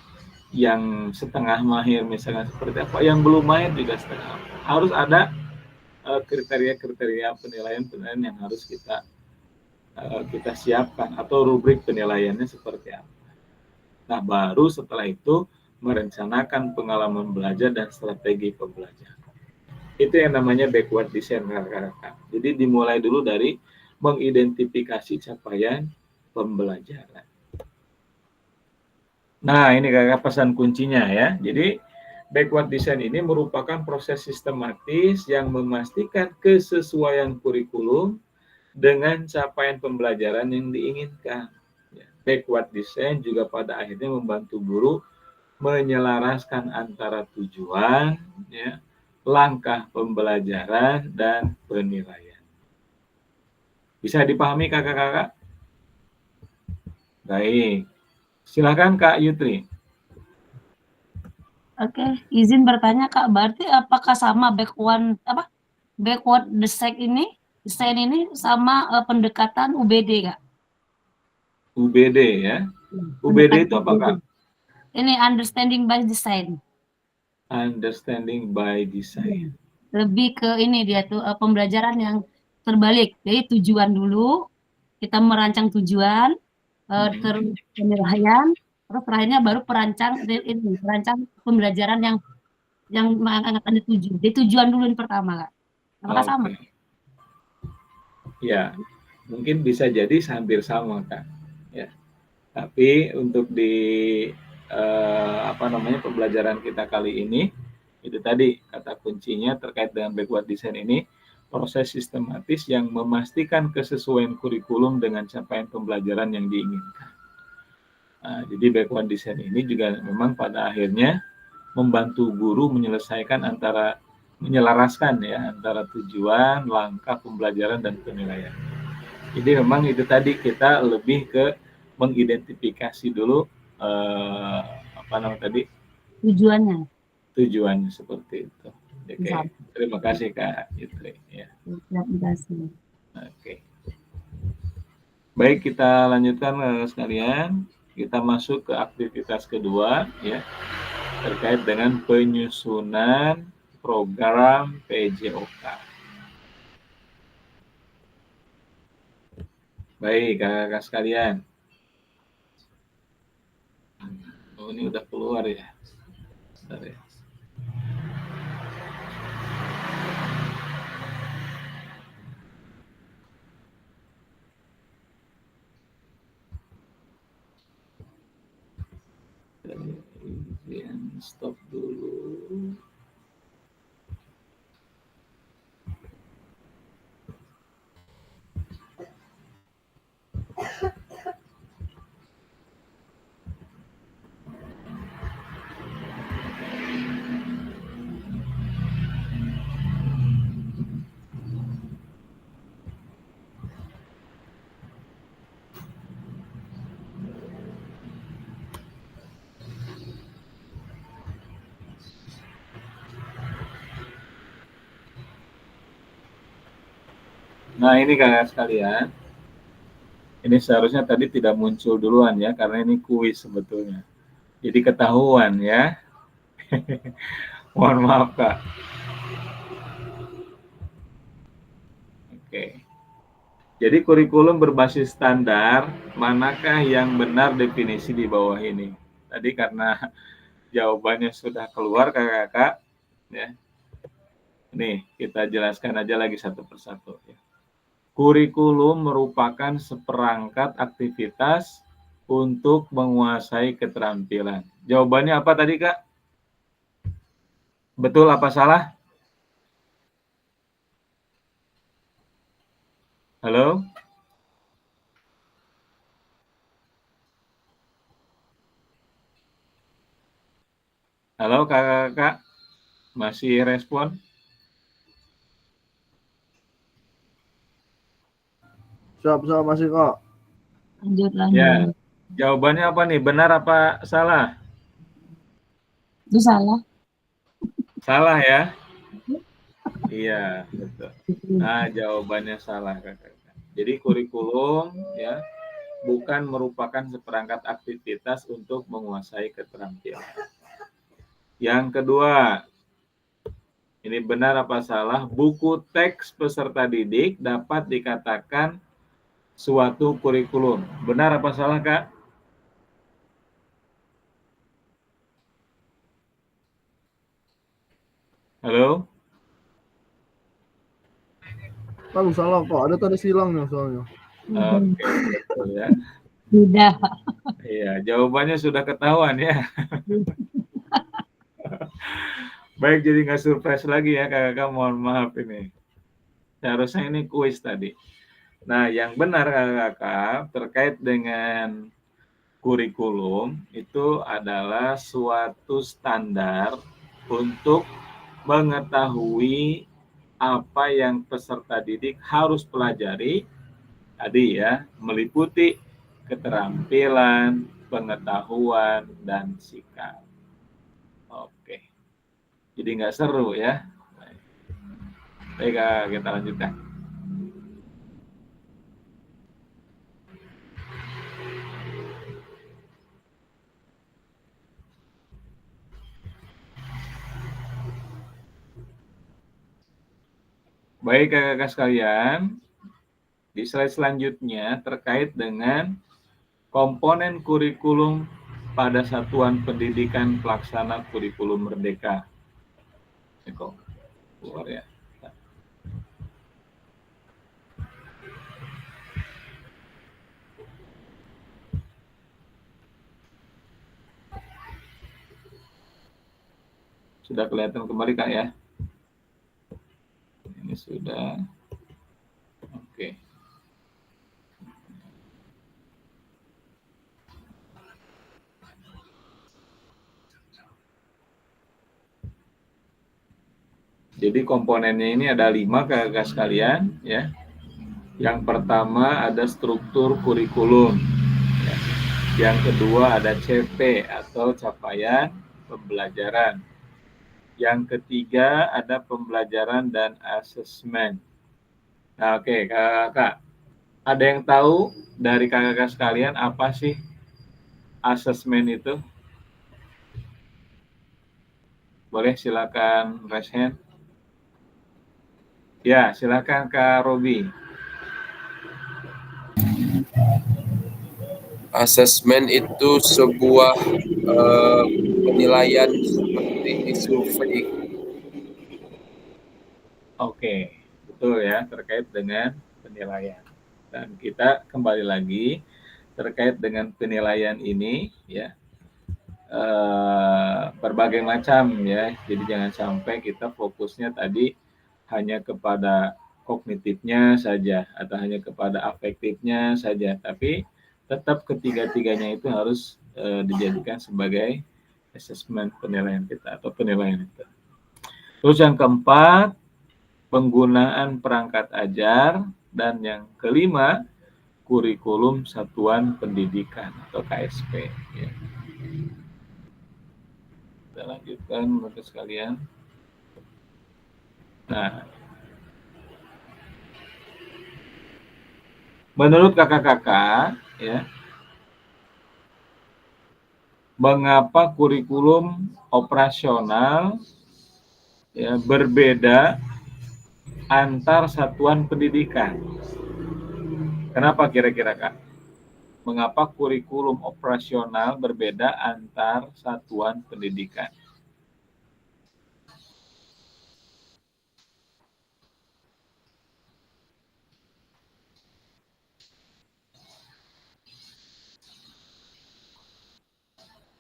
yang setengah mahir misalnya seperti apa, yang belum mahir juga setengah. Harus ada kriteria-kriteria penilaian yang harus kita siapkan atau rubrik penilaiannya seperti apa. Nah, baru setelah itu merencanakan pengalaman belajar dan strategi pembelajaran. Itu yang namanya backward design, kakak-kakak. Jadi dimulai dulu dari mengidentifikasi capaian pembelajaran. Nah, ini kakak pesan kuncinya ya. Jadi backward design ini merupakan proses sistematis yang memastikan kesesuaian kurikulum dengan capaian pembelajaran yang diinginkan. Backward design juga pada akhirnya membantu guru menyelaraskan antara tujuan, ya, langkah pembelajaran, dan penilaian. Bisa dipahami kakak-kakak? Baik. Silakan Kak Yutri. Oke, izin bertanya Kak, berarti apakah sama backward design ini sama pendekatan UBD Kak? UBD ya. UBD itu apa Kak? Ini understanding by design. Understanding by design. Lebih ke ini dia tuh pembelajaran yang terbalik. Jadi tujuan dulu, kita merancang tujuan, terus penilaian, terus terakhirnya baru perancang pembelajaran yang akan dituju. Jadi tujuan dulu yang pertama Kak. Apakah sama? Ya, mungkin bisa jadi hampir sama Kak. Ya. Tapi untuk di pembelajaran kita kali ini, itu tadi kata kuncinya terkait dengan backward design ini, proses sistematis yang memastikan kesesuaian kurikulum dengan capaian pembelajaran yang diinginkan. Nah, jadi backward design ini juga memang pada akhirnya membantu guru menyelaraskan ya antara tujuan, langkah pembelajaran, dan penilaian. Jadi memang itu tadi kita lebih ke mengidentifikasi dulu tujuannya seperti itu. Oke. Terima kasih Kak Yutri ya. Terima kasih. Oke. Baik, kita lanjutkan sekalian. Kita masuk ke aktivitas kedua ya, terkait dengan penyusunan program PJOK. Baik, kakak-kakak sekalian. Ini udah keluar ya. Bentar ya. Stop dulu. Nah, ini kakak sekalian, ini seharusnya tadi tidak muncul duluan ya, karena ini kuis sebetulnya. Jadi ketahuan ya. Mohon maaf Kak. Oke. Jadi kurikulum berbasis standar, manakah yang benar definisi di bawah ini? Tadi karena jawabannya sudah keluar kakak-kakak, ya. Nih, kita jelaskan aja lagi satu persatu. Ya. Kurikulum merupakan seperangkat aktivitas untuk menguasai keterampilan. Jawabannya apa tadi, Kak? Betul apa salah? Halo? Halo kakak-kakak, masih respon? Siap masih kok. Lanjut. Ya, jawabannya apa nih? Benar apa salah? Itu salah. Salah ya? Iya, betul. Nah, jawabannya salah kakak-kakak. Jadi kurikulum ya bukan merupakan seperangkat aktivitas untuk menguasai keterampilan. Yang kedua, ini benar apa salah? Buku teks peserta didik dapat dikatakan suatu kurikulum. Benar apa salah, Kak? Halo? Kan salah kok, ada tadi silangnya soalnya. Oke, betul ya. Tidak. Iya, jawabannya sudah ketahuan ya. Baik, jadi nggak surprise lagi ya kakak-kakak, mohon maaf ini. Seharusnya ini kuis tadi. Nah, yang benar kakak-kakak terkait dengan kurikulum itu adalah suatu standar untuk mengetahui apa yang peserta didik harus pelajari tadi ya, meliputi keterampilan, pengetahuan, dan sikap. Oke, jadi nggak seru ya. Baik, kita lanjutkan. Baik kakak-kakak sekalian, di slide selanjutnya terkait dengan komponen kurikulum pada satuan pendidikan pelaksana kurikulum merdeka. Kok keluar ya. Sudah kelihatan kembali Kak ya? Ini sudah. Oke. Jadi komponennya ini ada 5 kakak sekalian ya. Yang pertama ada struktur kurikulum. Ya. Yang kedua ada CP atau capaian pembelajaran. Yang ketiga ada pembelajaran dan asesmen. Nah, oke, kakak, ada yang tahu dari kakak sekalian apa sih asesmen itu? Boleh silakan raise hand. Ya, silakan Kak Robi. Asesmen itu sebuah penilaian seperti survei. Oke, betul ya, terkait dengan penilaian. Dan kita kembali lagi terkait dengan penilaian ini ya, berbagai macam ya. Jadi jangan sampai kita fokusnya tadi hanya kepada kognitifnya saja atau hanya kepada afektifnya saja, tapi tetap ketiga-tiganya itu harus dijadikan sebagai asesmen penilaian kita atau penilaian itu. Terus yang keempat, penggunaan perangkat ajar, dan yang kelima, kurikulum satuan pendidikan atau KSP. Ya. Kita lanjutkan Bapak sekalian. Nah, menurut kakak-kakak, ya, mengapa kurikulum operasional ya, berbeda antar satuan pendidikan? Kenapa kira-kira Kak? mengapa kurikulum operasional berbeda antar satuan pendidikan.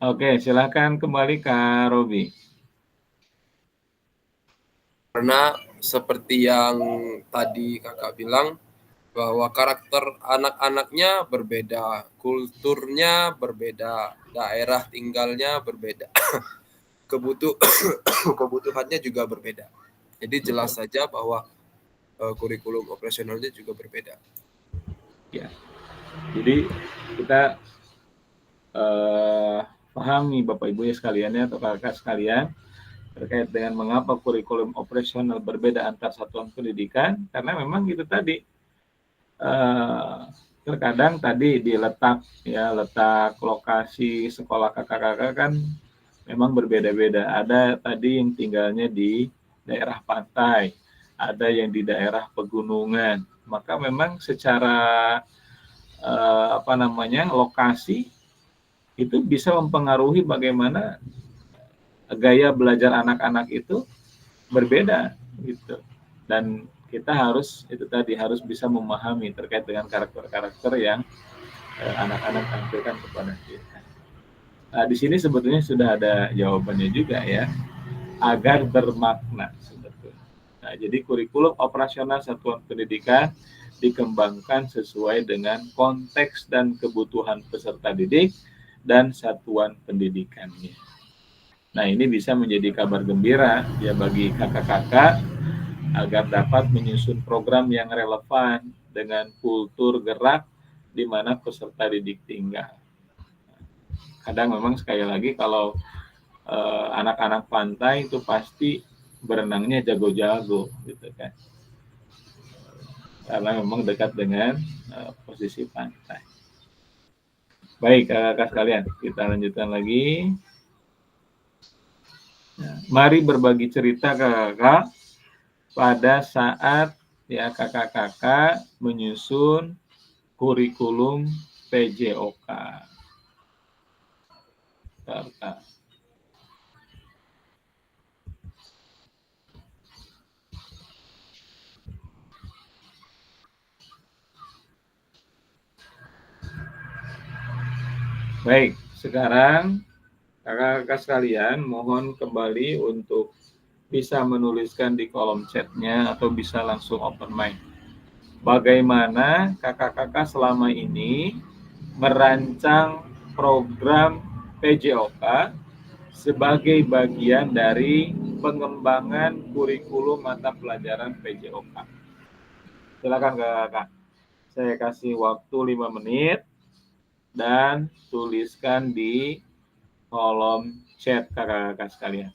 Oke, silakan kembali Kak Robi. Karena seperti yang tadi kakak bilang, bahwa karakter anak-anaknya berbeda, kulturnya berbeda, daerah tinggalnya berbeda, kebutuhannya juga berbeda. Jadi jelas saja bahwa kurikulum operasionalnya juga berbeda. Ya, jadi kita pahami Bapak Ibu ya sekalian atau kakak sekalian terkait dengan mengapa kurikulum operasional berbeda antar satuan pendidikan, karena memang itu tadi terkadang tadi di letak lokasi sekolah kakak-kakak kan memang berbeda-beda. Ada tadi yang tinggalnya di daerah pantai, ada yang di daerah pegunungan. Maka memang secara lokasi itu bisa mempengaruhi bagaimana gaya belajar anak-anak itu berbeda gitu. Dan kita harus bisa memahami terkait dengan karakter-karakter yang anak-anak tampilkan kepada kita. Nah, di sini sebetulnya sudah ada jawabannya juga ya, agar bermakna sebetulnya. Nah, jadi kurikulum operasional satuan pendidikan dikembangkan sesuai dengan konteks dan kebutuhan peserta didik dan satuan pendidikannya. Nah, ini bisa menjadi kabar gembira ya bagi kakak-kakak agar dapat menyusun program yang relevan dengan kultur gerak di mana peserta didik tinggal. Kadang memang sekali lagi kalau anak-anak pantai itu pasti berenangnya jago-jago gitu kan. Karena memang dekat dengan posisi pantai. Baik kakak-kakak sekalian, kita lanjutkan lagi. Nah, mari berbagi cerita kakak-kakak pada saat ya kakak-kakak menyusun kurikulum PJOK. Kakak. Baik, sekarang kakak-kakak sekalian mohon kembali untuk bisa menuliskan di kolom chatnya atau bisa langsung open mic. Bagaimana kakak-kakak selama ini merancang program PJOK sebagai bagian dari pengembangan kurikulum mata pelajaran PJOK. Silakan kakak-kakak. Saya kasih waktu 5 menit dan tuliskan di kolom chat kakak-kakak sekalian.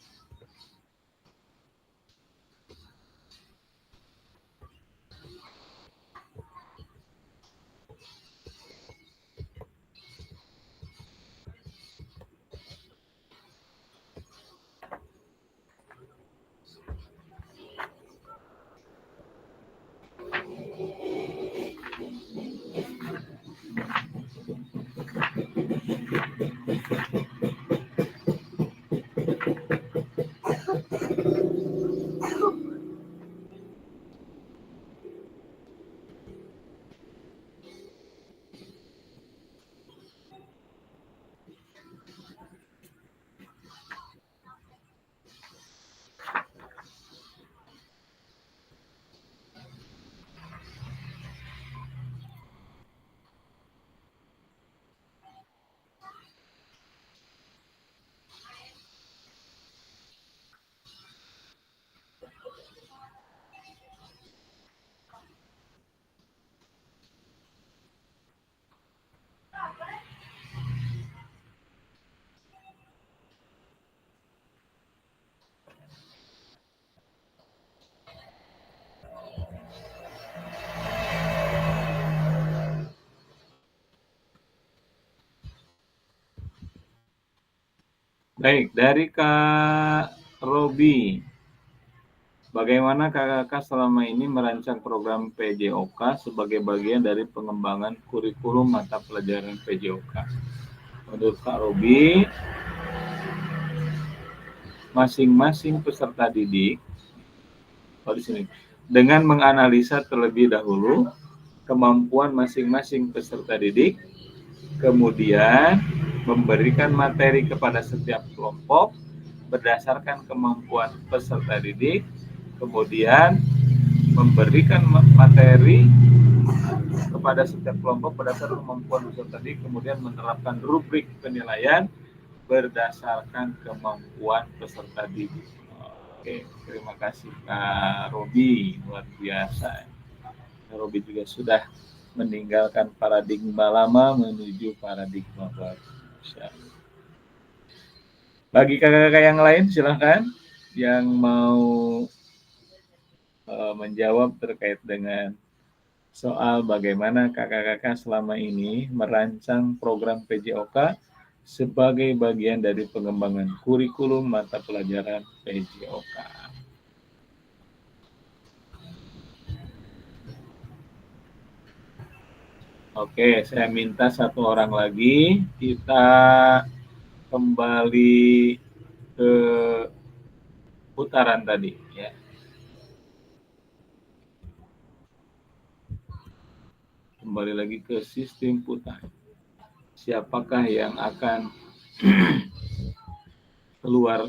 Baik, dari Kak Robi. Bagaimana kakak selama ini merancang program PJOK sebagai bagian dari pengembangan kurikulum mata pelajaran PJOK? Menurut Kak Robi, masing-masing peserta didik di sini dengan menganalisa terlebih dahulu kemampuan masing-masing peserta didik, kemudian memberikan materi kepada setiap kelompok berdasarkan kemampuan peserta didik, kemudian memberikan materi kepada setiap kelompok berdasarkan kemampuan peserta didik, kemudian menerapkan rubrik penilaian berdasarkan kemampuan peserta didik. Oke, terima kasih Kak Robi, luar biasa. Kak Robi juga sudah meninggalkan paradigma lama menuju paradigma baru. Bagi kakak-kakak yang lain, silahkan yang mau menjawab terkait dengan soal bagaimana kakak-kakak selama ini merancang program PJOK sebagai bagian dari pengembangan kurikulum mata pelajaran PJOK. Oke, saya minta satu orang lagi, kita kembali ke putaran tadi ya. Kembali lagi ke sistem putaran. Siapakah yang akan keluar?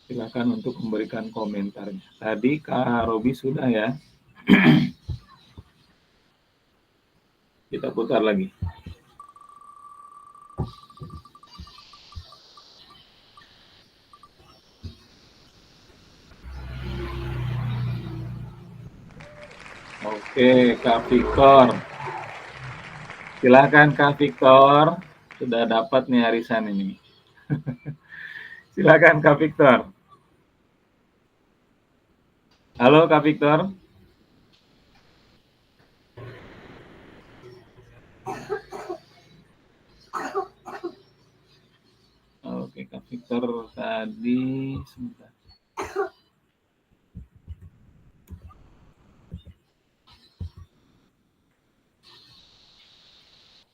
Silakan untuk memberikan komentarnya. Tadi Kak Robi sudah ya. Kita putar lagi. Oke, Kak Victor. Silahkan Kak Victor. Sudah dapat nih arisan ini. Silakan Kak Victor. Halo Kak Victor. Oke, Kak Victor tadi sebentar.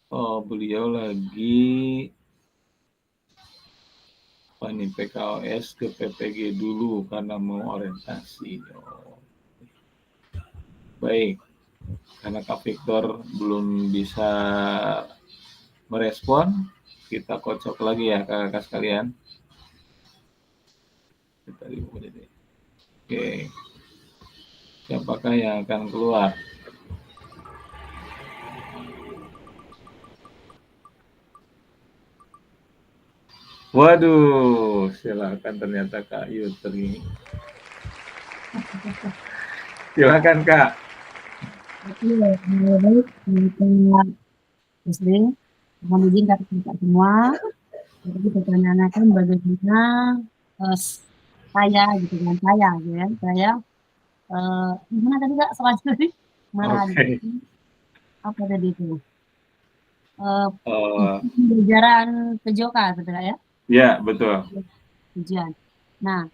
Oh, beliau lagi PKOS ke PPG dulu karena mau orientasi. Oh. Baik, karena Kak Victor belum bisa merespon, kita kocok lagi ya kakak-kakak sekalian. Oke, siapakah yang akan keluar? Waduh, silakan ternyata Kak Yutri. Silakan Kak. Oke, baik, Muslim, mohon izin kakak semua. Jadi pertanyaan akan bagaimana saya gitu kan, saya gimana tadi Kak soal tadi? Apa tadi itu? Pembelajaran PJOK betul ya? Ya, betul. Tujuan. Nah,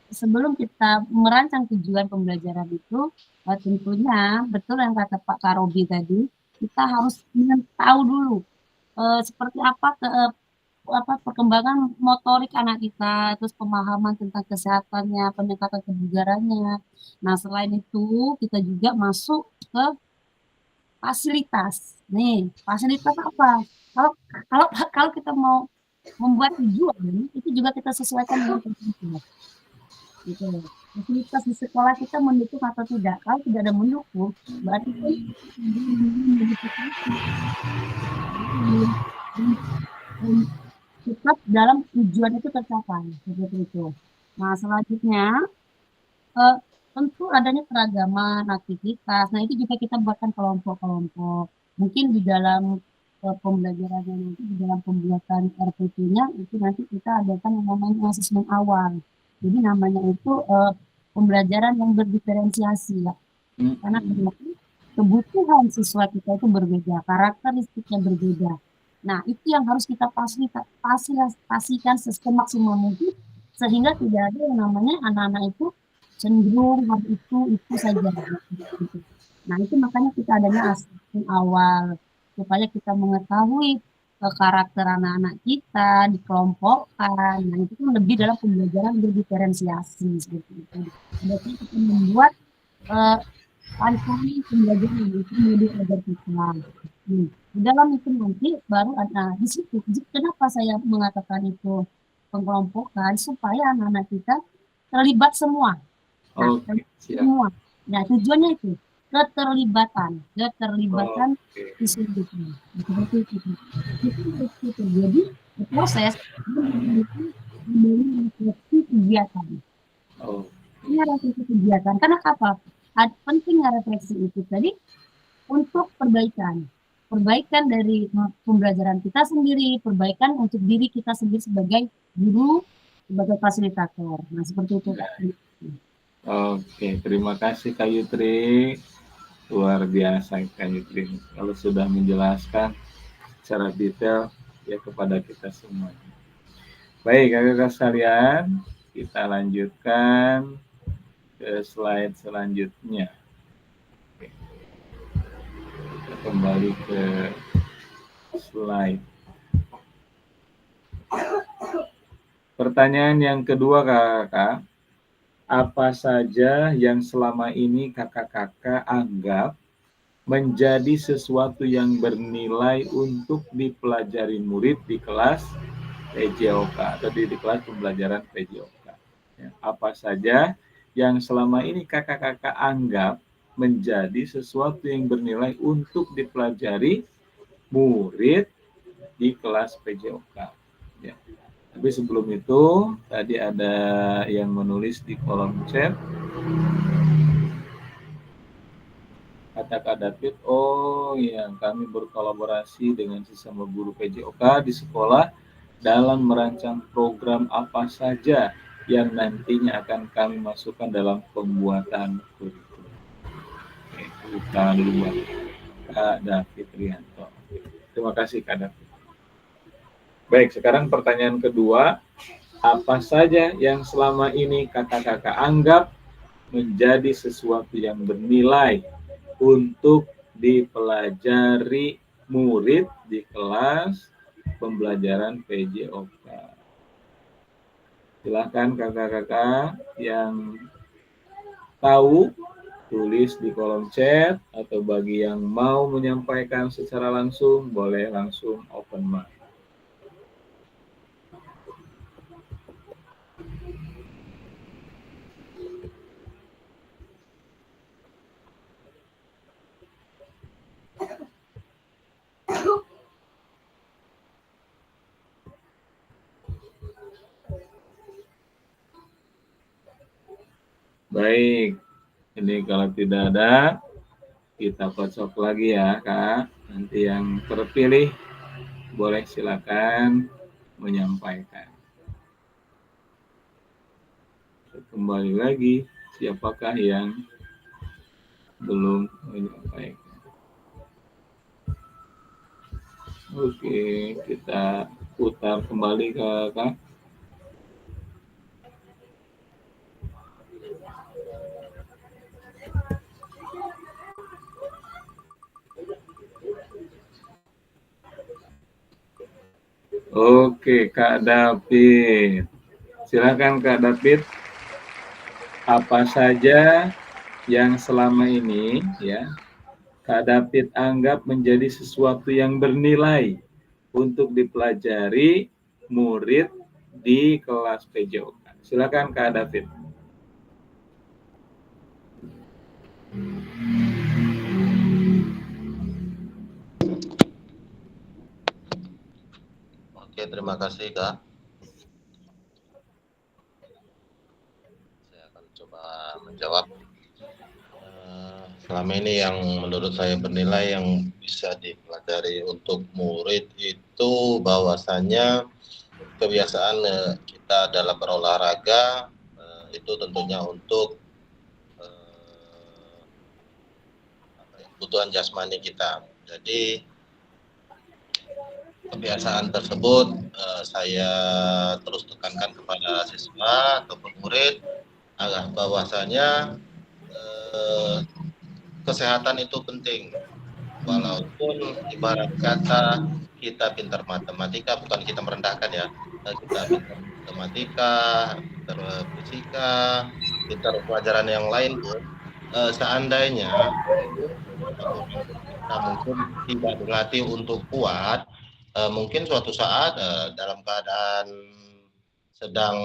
sebelum kita merancang tujuan pembelajaran itu, tentunya betul yang kata Pak Karobi tadi, kita harus tahu dulu seperti apa perkembangan motorik anak kita, terus pemahaman tentang kesehatannya, pendekatan kebugarannya. Nah, selain itu kita juga masuk ke fasilitas. Nih, fasilitas apa? Kalau kita mau membuat tujuan, itu juga kita sesuaikan dengan fasilitas. Gitu. Fasilitas di sekolah kita mendukung atau tidak? Kalau tidak ada mendukung, berarti tetap dalam tujuan itu tercapai seperti itu. Nah, selanjutnya tentu adanya keragaman aktivitas. Nah, itu juga kita buatkan kelompok-kelompok. Mungkin di dalam pembelajarannya nanti di dalam pembuatan RPT-nya itu nanti kita adakan yang namanya asesmen awal. Jadi namanya itu pembelajaran yang berdiferensiasi ya. Karena kebutuhan siswa kita itu berbeda, karakteristiknya berbeda. Nah, itu yang harus kita pastikan semaksimal mungkin sehingga tidak ada yang namanya anak-anak itu cenderung harus itu saja gitu. Nah, itu makanya kita adanya assessment awal supaya kita mengetahui karakter anak-anak kita dikelompokkan. Nah, itu kan lebih dalam pembelajaran berdiferensiasi seperti itu. Berarti kita membuat rancangan pembelajaran itu menjadi agar kita. Di dalam itu nanti baru ada di situ. Kenapa saya mengatakan itu pengelompokan supaya anak-anak kita terlibat semua. Nah, Oke, siap. semua. Nah, tujuannya itu keterlibatan Oke. di situ. Seperti itu. Itu terjadi proses refleksi kegiatan. Oh, Ini refleksi kegiatan. Karena apa? Pentingnya refleksi itu tadi untuk perbaikan dari pembelajaran kita sendiri, perbaikan untuk diri kita sendiri sebagai guru, sebagai fasilitator. Nah, seperti itu, Kak. Oke, terima kasih Kak Yutri. Luar biasa Kak Yutri. Kalau sudah menjelaskan secara detail ya kepada kita semua. Baik, kakak-kakak sekalian, kita lanjutkan ke slide selanjutnya. Oke. Kita kembali ke slide. Pertanyaan yang kedua kakak, apa saja yang selama ini kakak-kakak anggap menjadi sesuatu yang bernilai untuk dipelajari murid di kelas PJOK atau di kelas pembelajaran PJOK? Ya, apa saja yang selama ini kakak-kakak anggap menjadi sesuatu yang bernilai untuk dipelajari murid di kelas PJOK? Ya. Tapi sebelum itu, tadi ada yang menulis di kolom chat. Kata Kak David, oh ya, kami berkolaborasi dengan sesama guru PJOK di sekolah dalam merancang program apa saja yang nantinya akan kami masukkan dalam pembuatan kurikulum. Kita dulu buat Kak David Rianto. Terima kasih Kak David. Baik, sekarang pertanyaan kedua, apa saja yang selama ini kakak-kakak anggap menjadi sesuatu yang bernilai untuk dipelajari murid di kelas pembelajaran PJOK? Silakan kakak-kakak yang tahu tulis di kolom chat, atau bagi yang mau menyampaikan secara langsung boleh langsung open mic. Baik, ini kalau tidak ada, kita kocok lagi ya Kak. Nanti yang terpilih boleh silakan menyampaikan. Kembali lagi, siapakah yang belum menyampaikan? Oke, kita putar kembali ke Kak. Oke, Kak David. Silakan Kak David. Apa saja yang selama ini ya Kak David anggap menjadi sesuatu yang bernilai untuk dipelajari murid di kelas PJOK? Silakan Kak David. Oke, terima kasih Kak. Saya akan coba menjawab. Selama ini yang menurut saya bernilai yang bisa dipelajari untuk murid itu bahwasanya kebiasaan kita dalam berolahraga itu tentunya untuk kebutuhan jasmani kita. Jadi kebiasaan tersebut saya terus tekankan kepada siswa ataupun murid agar bahwasanya kesehatan itu penting. Walaupun ibarat kata kita pintar matematika, bukan kita merendahkan ya, kita pintar matematika, pintar fisika, pintar pelajaran yang lain pun, seandainya kita mungkin tidak dilatih untuk kuat, mungkin suatu saat dalam keadaan sedang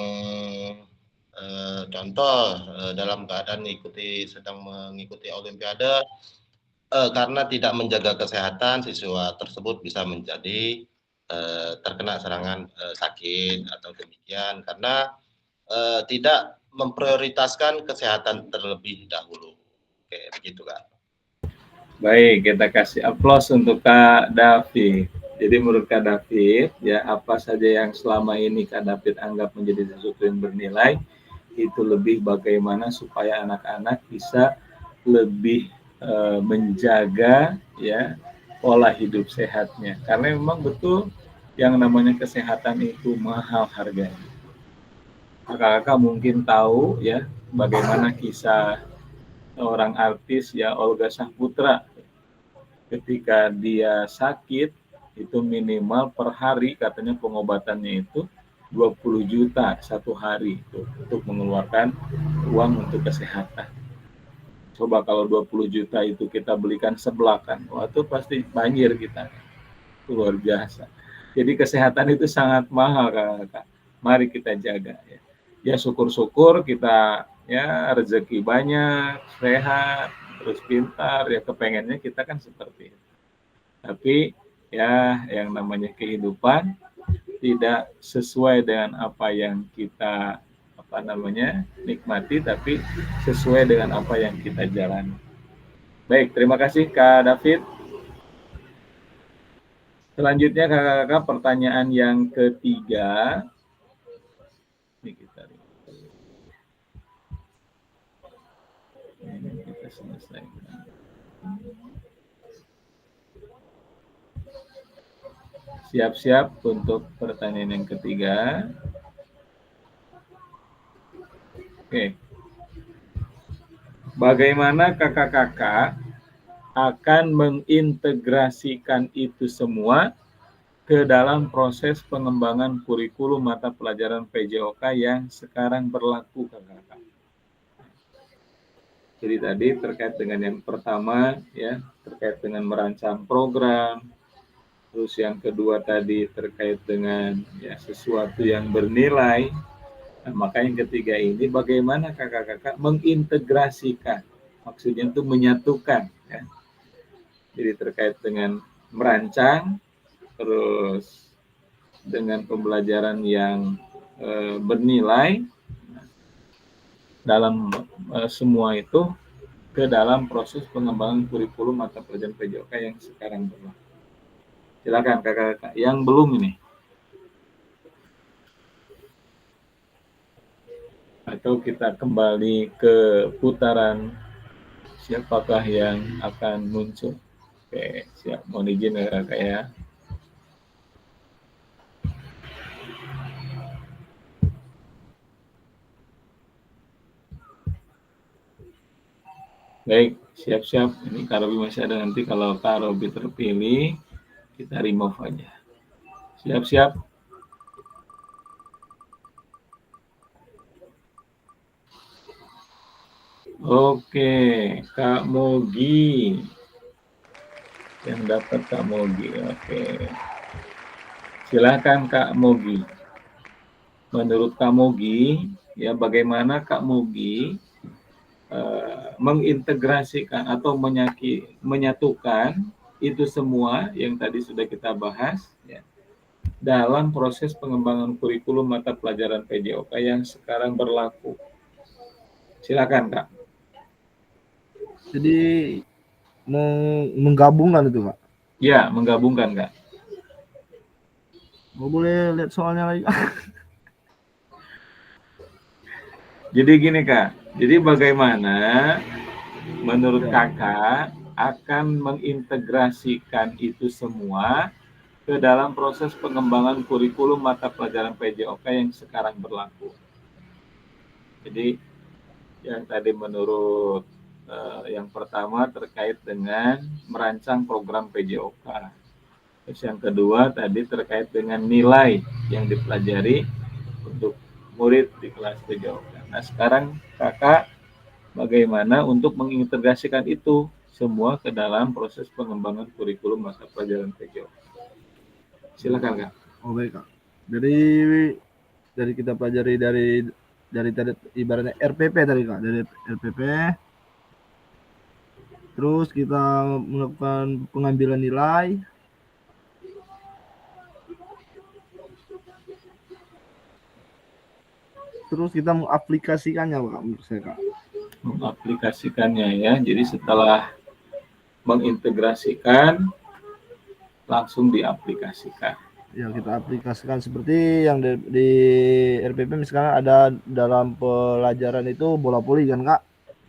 contoh dalam keadaan sedang mengikuti olimpiade, karena tidak menjaga kesehatan, siswa tersebut bisa menjadi terkena serangan sakit atau demikian karena tidak memprioritaskan kesehatan terlebih dahulu. Oke, begitu Kak. Baik, kita kasih aplaus untuk Kak David. Jadi menurut Kak David, ya apa saja yang selama ini Kak David anggap menjadi sesuatu yang bernilai, itu lebih bagaimana supaya anak-anak bisa lebih menjaga ya pola hidup sehatnya. Karena memang betul yang namanya kesehatan itu mahal harganya. Kakak-kakak mungkin tahu ya bagaimana kisah seorang artis ya Olga Saputra. Ketika dia sakit itu minimal per hari katanya pengobatannya itu 20 juta satu hari itu untuk mengeluarkan uang untuk kesehatan. Coba kalau 20 juta itu kita belikan sebelakan, wah itu pasti banjir kita. Itu luar biasa. Jadi kesehatan itu sangat mahal kakak. Mari kita jaga ya. Ya syukur-syukur kita ya rezeki banyak, sehat, terus pintar, ya kepengennya kita kan seperti itu. Tapi ya yang namanya kehidupan tidak sesuai dengan apa yang kita nikmati, tapi sesuai dengan apa yang kita jalani. Baik, terima kasih Kak David. Selanjutnya kakak-kakak pertanyaan yang ketiga. Ini kita selesaikan. Siap-siap untuk pertanyaan yang ketiga. Oke. Bagaimana kakak-kakak akan mengintegrasikan itu semua ke dalam proses pengembangan kurikulum mata pelajaran PJOK yang sekarang berlaku, kakak-kakak? Jadi tadi terkait dengan yang pertama, ya terkait dengan merancang program. Terus yang kedua tadi terkait dengan ya sesuatu yang bernilai. Nah, maka yang ketiga ini bagaimana kakak-kakak mengintegrasikan, maksudnya itu menyatukan ya. Jadi terkait dengan merancang, terus dengan pembelajaran yang bernilai dalam semua itu ke dalam proses pengembangan kurikulum mata pelajaran PJOK yang sekarang berlaku. Silakan kakak-kakak yang belum ini. Atau kita kembali ke putaran siapakah yang akan muncul. Oke, siap. Mohon izin ya kakak ya. Baik, siap-siap. Ini Kak Robi masih ada, nanti kalau Kak Robi terpilih, kita remove aja. Siap-siap. Oke, Kak Mogi. Yang dapat Kak Mogi. Oke. Silakan Kak Mogi. Menurut Kak Mogi, ya bagaimana Kak Mogi mengintegrasikan atau menyatukan itu semua yang tadi sudah kita bahas ya, dalam proses pengembangan kurikulum mata pelajaran PJOK yang sekarang berlaku. Silakan Kak. Jadi menggabungkan itu Kak? Ya, menggabungkan Kak. Boleh lihat soalnya lagi. Jadi gini Kak, jadi bagaimana menurut kakak akan mengintegrasikan itu semua ke dalam proses pengembangan kurikulum mata pelajaran PJOK yang sekarang berlaku. Jadi yang tadi menurut yang pertama terkait dengan merancang program PJOK. Terus yang kedua tadi terkait dengan nilai yang dipelajari untuk murid di kelas PJOK. Nah sekarang kakak bagaimana untuk mengintegrasikan itu semua ke dalam proses pengembangan kurikulum mata pelajaran PJOK. Silakan kak. Oh baik kak. Dari kita pelajari dari tadi ibaratnya RPP tadi kak, dari RPP. Terus kita melakukan pengambilan nilai. Terus kita mengaplikasikannya kak, menurut saya kak. Mengaplikasikannya ya. Jadi setelah mengintegrasikan langsung diaplikasikan. Ya kita aplikasikan seperti yang di RPP misalkan ada dalam pelajaran itu bola voli kan kak.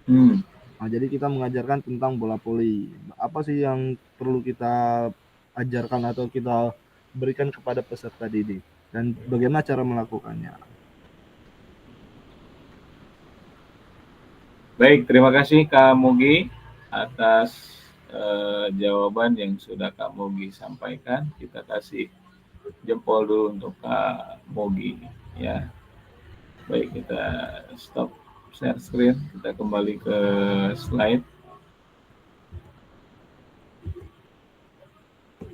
Nah, jadi kita mengajarkan tentang bola voli. Apa sih yang perlu kita ajarkan atau kita berikan kepada peserta didik dan bagaimana cara melakukannya. Baik, terima kasih Kak Mugi atas jawaban yang sudah Kak Mugi sampaikan. Kita kasih jempol dulu untuk Kak Mugi ya. Baik, kita stop share screen, kita kembali ke slide.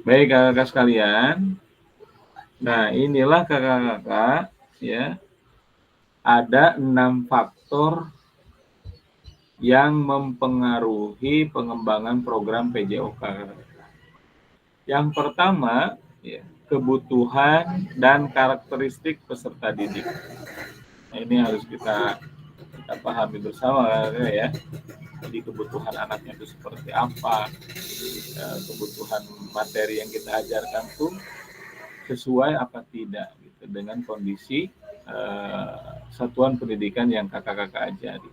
Baik kakak-kakak sekalian. Nah, inilah kakak-kakak ya. Ada 6 faktor yang mempengaruhi pengembangan program PJOK. Yang pertama, ya, kebutuhan dan karakteristik peserta didik. Nah, ini harus kita pahami bersama ya. Jadi kebutuhan anaknya itu seperti apa, kebutuhan materi yang kita ajarkan tuh sesuai apa tidak gitu dengan kondisi satuan pendidikan yang kakak-kakak ajari.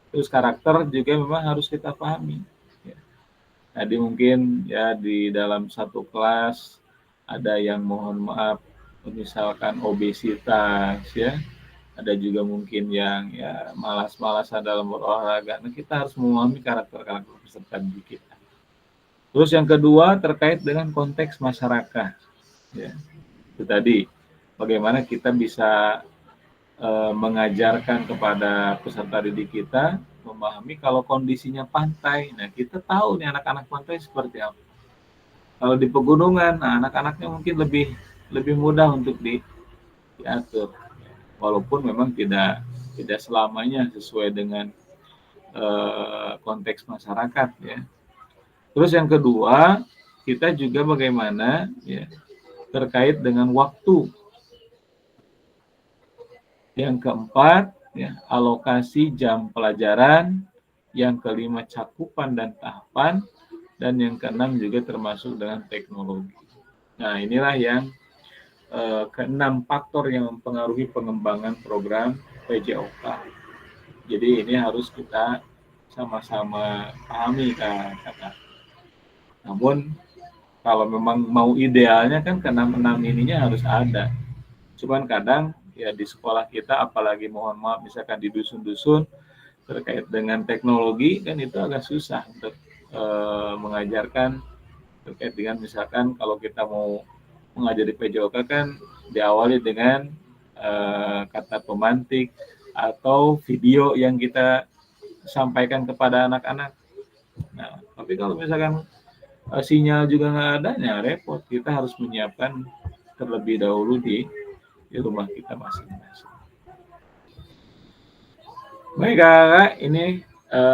Terus karakter juga memang harus kita pahami. Ya. Tadi mungkin ya di dalam satu kelas ada yang mohon maaf misalkan obesitas ya, ada juga mungkin yang ya malas-malasan dalam berolahraga. Nah kita harus memahami karakter-karakter peserta didik kita. Terus yang kedua terkait dengan konteks masyarakat. Ya. Itu tadi bagaimana kita bisa mengajarkan kepada peserta didik kita memahami kalau kondisinya pantai. Nah, kita tahu nih anak-anak pantai seperti apa. Kalau di pegunungan, nah anak-anaknya mungkin lebih mudah untuk diatur. Walaupun memang tidak selamanya sesuai dengan konteks masyarakat ya. Terus yang kedua, kita juga bagaimana ya terkait dengan waktu. Yang keempat, ya, alokasi jam pelajaran. Yang kelima, cakupan dan tahapan. Dan yang keenam juga termasuk dengan teknologi. Nah, inilah yang keenam faktor yang mempengaruhi pengembangan program PJOK. Jadi ini harus kita sama-sama pahami, kakak. Namun, kalau memang mau idealnya kan keenam-enam ininya harus ada. Cuman kadang ya di sekolah kita apalagi mohon maaf misalkan di dusun-dusun terkait dengan teknologi kan itu agak susah untuk mengajarkan terkait dengan misalkan kalau kita mau mengajari PJOK kan diawali dengan kata pemantik atau video yang kita sampaikan kepada anak-anak. Nah, tapi kalau misalkan sinyal juga nggak ada, ya repot. Kita harus menyiapkan terlebih dahulu di rumah kita masing-masing. Baik kakak, ini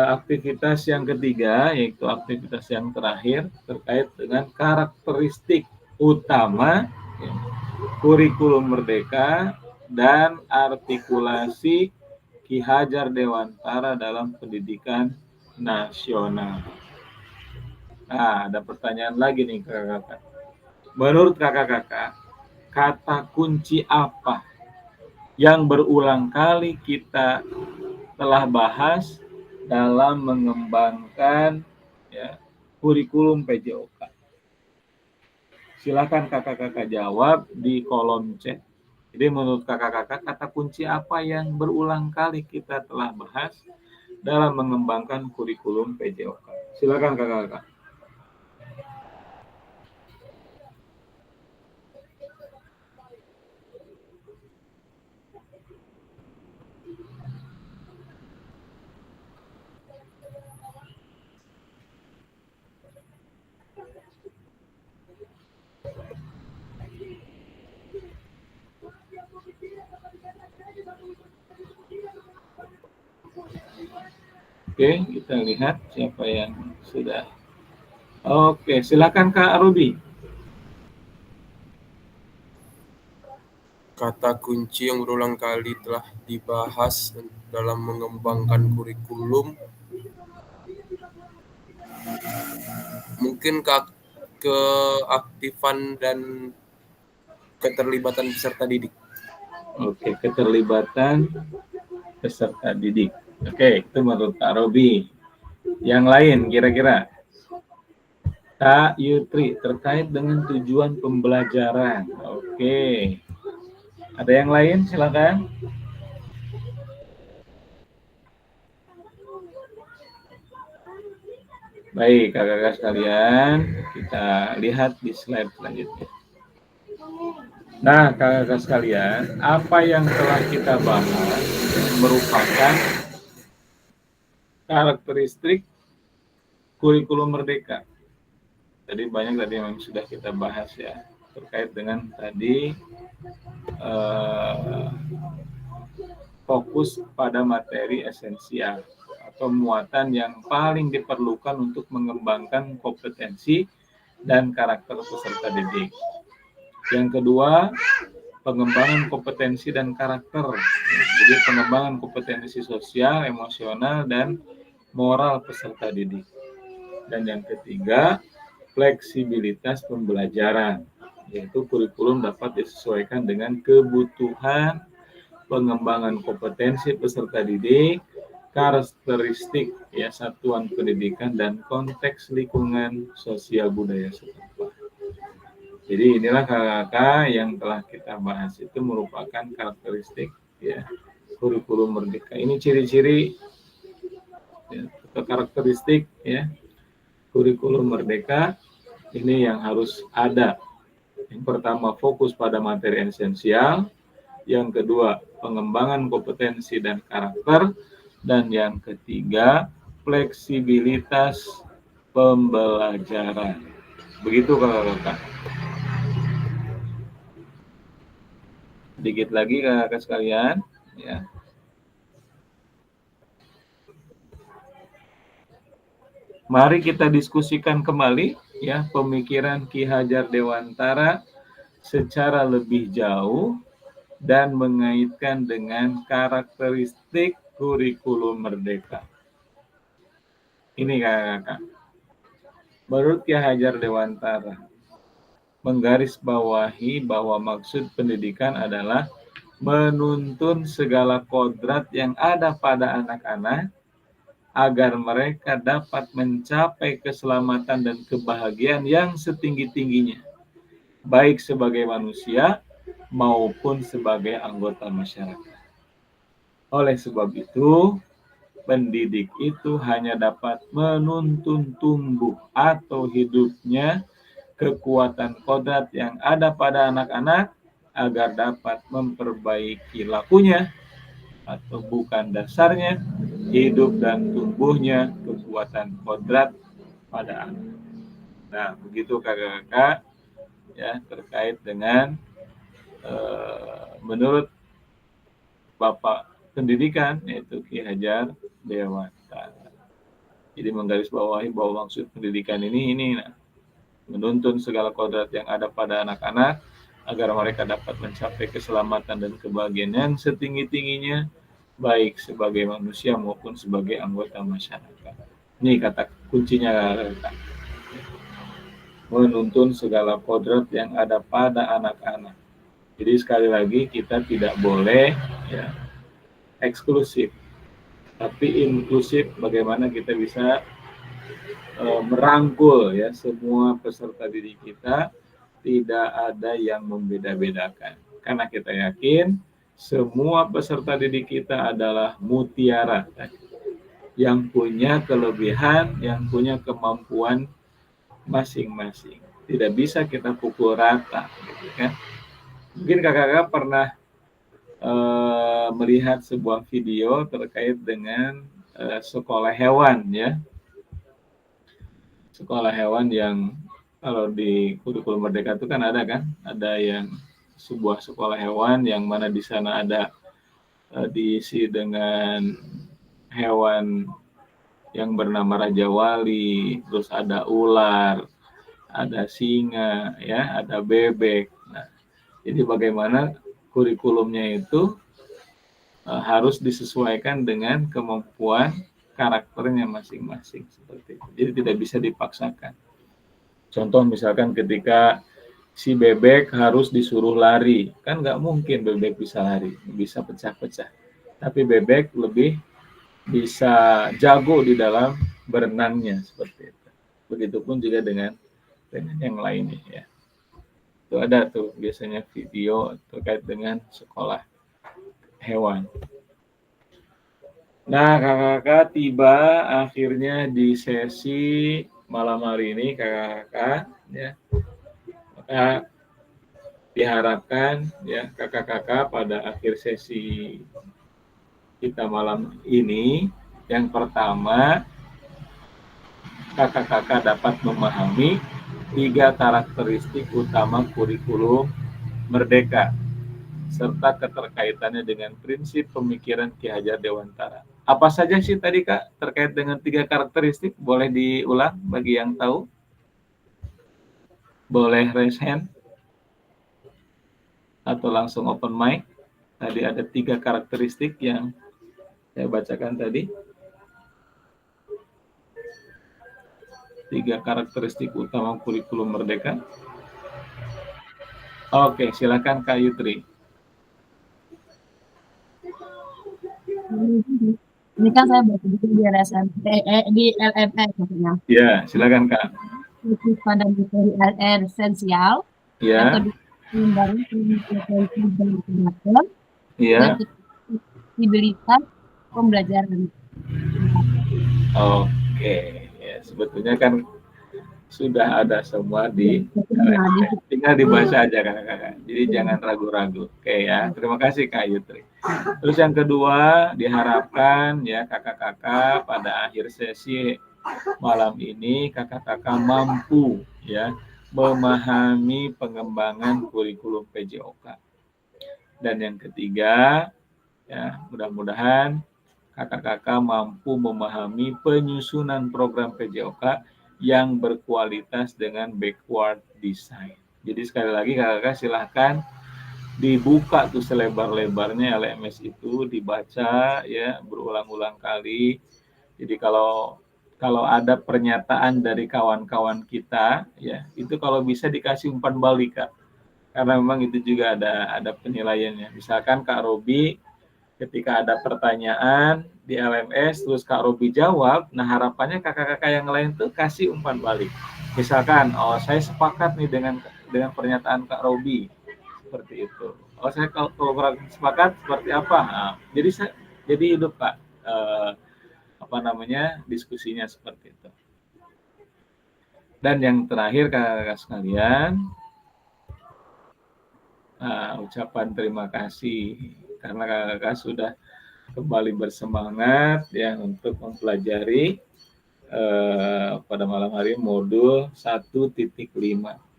aktivitas yang ketiga, yaitu aktivitas yang terakhir terkait dengan karakteristik utama ya, kurikulum merdeka dan artikulasi Ki Hajar Dewantara dalam pendidikan nasional. Nah, ada pertanyaan lagi nih kakak-kakak. Menurut kakak-kakak, kata kunci apa yang berulang kali kita telah bahas dalam mengembangkan ya, kurikulum PJOK? Silakan kakak-kakak jawab di kolom chat. Jadi menurut kakak-kakak, kata kunci apa yang berulang kali kita telah bahas dalam mengembangkan kurikulum PJOK? Silakan kakak-kakak. Oke, kita lihat siapa yang sudah. Oke, silakan Kak Ruby. Kata kunci yang berulang kali telah dibahas dalam mengembangkan kurikulum mungkin keaktifan dan keterlibatan peserta didik. Oke, keterlibatan peserta didik. Oke, itu menurut Kak Robi. Yang lain kira-kira? Kak Yutri, terkait dengan tujuan pembelajaran. Oke. Ada yang lain? Silakan. Baik, kakak-kakak sekalian, kita lihat di slide selanjutnya. Nah, kakak-kakak sekalian, apa yang telah kita bahas merupakan karakteristik kurikulum merdeka. Tadi banyak tadi yang sudah kita bahas ya, terkait dengan tadi fokus pada materi esensial atau muatan yang paling diperlukan untuk mengembangkan kompetensi dan karakter peserta didik. Yang kedua, pengembangan kompetensi dan karakter. Jadi pengembangan kompetensi sosial, emosional, dan moral peserta didik. Dan yang ketiga, fleksibilitas pembelajaran, yaitu kurikulum dapat disesuaikan dengan kebutuhan pengembangan kompetensi peserta didik, karakteristik ya satuan pendidikan dan konteks lingkungan sosial budaya setempat. Jadi inilah kakak-kakak yang telah kita bahas itu merupakan karakteristik ya kurikulum merdeka. Ini ciri-ciri ya, karakteristik ya kurikulum merdeka ini yang harus ada. Yang pertama fokus pada materi esensial, yang kedua pengembangan kompetensi dan karakter, dan yang ketiga fleksibilitas pembelajaran. Begitu kakak-kakak. Sedikit lagi kakak sekalian ya. Mari kita diskusikan kembali ya pemikiran Ki Hajar Dewantara secara lebih jauh dan mengaitkan dengan karakteristik kurikulum merdeka. Ini kakak-kakak. Menurut Ki Hajar Dewantara, menggarisbawahi bahwa maksud pendidikan adalah menuntun segala kodrat yang ada pada anak-anak agar mereka dapat mencapai keselamatan dan kebahagiaan yang setinggi-tingginya, baik sebagai manusia maupun sebagai anggota masyarakat. Oleh sebab itu, pendidik itu hanya dapat menuntun tumbuh atau hidupnya kekuatan kodrat yang ada pada anak-anak agar dapat memperbaiki lakunya atau bukan dasarnya hidup dan tumbuhnya kekuatan kodrat pada anak. Nah, begitu kakak-kakak ya terkait dengan menurut Bapak Pendidikan yaitu Ki Hajar Dewantara. Jadi menggarisbawahi bahwa maksud pendidikan ini menuntun segala kodrat yang ada pada anak-anak agar mereka dapat mencapai keselamatan dan kebahagiaan yang setinggi-tingginya baik sebagai manusia maupun sebagai anggota masyarakat. Ini kata kuncinya, menuntun segala kodrat yang ada pada anak-anak. Jadi sekali lagi kita tidak boleh ya eksklusif, tapi inklusif. Bagaimana kita bisa merangkul ya semua peserta didik kita tidak ada yang membeda-bedakan. Karena kita yakin semua peserta didik kita adalah mutiara, yang punya kelebihan, yang punya kemampuan masing-masing. Tidak bisa kita pukul rata, gitu kan? Mungkin kakak-kakak pernah melihat sebuah video terkait dengan sekolah hewan, ya. Sekolah hewan yang kalau di kurikulum Merdeka itu kan ada yang sebuah sekolah hewan yang mana di sana ada diisi dengan hewan yang bernama Raja Wali, terus ada ular, ada singa, ya, ada bebek. Nah, jadi bagaimana kurikulumnya itu harus disesuaikan dengan kemampuan karakternya masing-masing seperti itu. Jadi tidak bisa dipaksakan. Contoh misalkan ketika si bebek harus disuruh lari, kan nggak mungkin bebek bisa lari, bisa pecah-pecah. Tapi bebek lebih bisa jago di dalam berenangnya seperti itu. Begitupun juga dengan yang lainnya, ya. Itu ada tuh biasanya video terkait dengan sekolah hewan. Nah, kakak-kakak tiba akhirnya di sesi malam hari ini, kakak-kakak, ya. Maka diharapkan, ya, kakak-kakak pada akhir sesi kita malam ini, yang pertama, kakak-kakak dapat memahami 3 karakteristik utama kurikulum Merdeka, serta keterkaitannya dengan prinsip pemikiran Ki Hajar Dewantara. Apa saja sih tadi, Kak, terkait dengan 3 karakteristik? Boleh diulang bagi yang tahu? Boleh raise hand? Atau langsung open mic? Tadi ada 3 karakteristik yang saya bacakan tadi. 3 karakteristik utama kurikulum Merdeka. Oke, silakan Kak Yutri. Ini kan saya baca di LSM, di LMS maksudnya. Ya, silakan Kak. Pada materi esensial. Ya. Yang kedua, pengembangan kompetensi dan Ya. fleksibilitas pembelajaran. Oke, ya, sebetulnya kan sudah ada semua di tinggal dibaca aja kakak-kakak. Jadi jangan ragu-ragu. Oke ya, terima kasih Kak Yutri. Terus yang kedua, diharapkan ya kakak-kakak pada akhir sesi malam ini kakak-kakak mampu ya memahami pengembangan kurikulum PJOK. Dan yang ketiga, ya mudah-mudahan kakak-kakak mampu memahami penyusunan program PJOK yang berkualitas dengan backward design. Jadi sekali lagi kakak-kakak silahkan dibuka tuh selebar-lebarnya LMS itu, dibaca ya berulang-ulang kali. Jadi kalau ada pernyataan dari kawan-kawan kita ya, itu kalau bisa dikasih umpan balik, Kak. Karena memang itu juga ada penilaiannya. Misalkan Kak Robi ketika ada pertanyaan di LMS, terus Kak Robi jawab, nah harapannya kakak-kakak yang lain tuh kasih umpan balik. Misalkan, oh saya sepakat nih dengan pernyataan Kak Robi, seperti itu. Oh saya kalau sepakat seperti apa? Nah, jadi hidup Kak, diskusinya seperti itu. Dan yang terakhir kakak-kakak sekalian, ucapan terima kasih karena kakak-kakak sudah kembali bersemangat ya untuk mempelajari pada malam hari modul 1.5.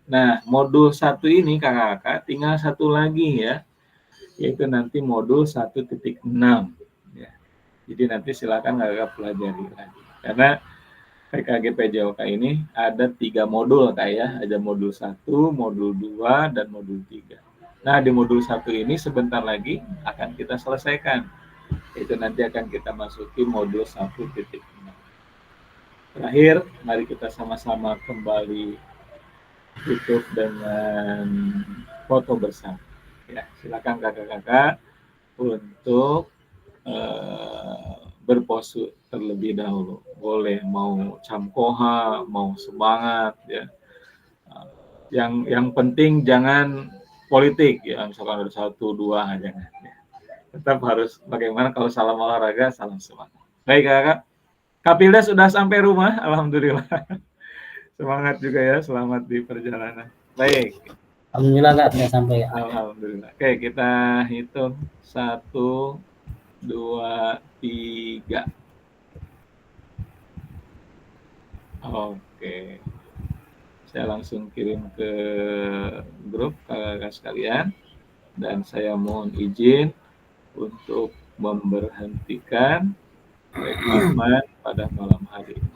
Nah, modul 1 ini kakak-kakak tinggal satu lagi ya, yaitu nanti modul 1.6 ya. Jadi nanti silakan kakak-kakak pelajari lagi. Karena PKG PJOK ini ada 3 modul Kak ya, ada modul 1, modul 2, dan modul 3. Nah, di modul 1 ini sebentar lagi akan kita selesaikan. Itu nanti akan kita masuki modul 1.6. Terakhir, mari kita sama-sama kembali tutup dengan foto bersama. Ya, silakan kakak-kakak untuk berpose terlebih dahulu. Boleh mau camkoha, mau semangat ya. Yang penting jangan politik ya, misalkan ada 1, 2 aja. Tetap harus bagaimana kalau salam olahraga, salam semangat. Baik kakak, Kapilda sudah sampai rumah, alhamdulillah. Semangat juga ya, selamat di perjalanan. Baik. Alhamdulillah Kak, sudah sampai ya. Alhamdulillah. Oke, kita hitung 1, 2, 3. Oke. Saya langsung kirim ke grup kakak sekalian dan saya mohon izin untuk memberhentikan rekaman pada malam hari ini.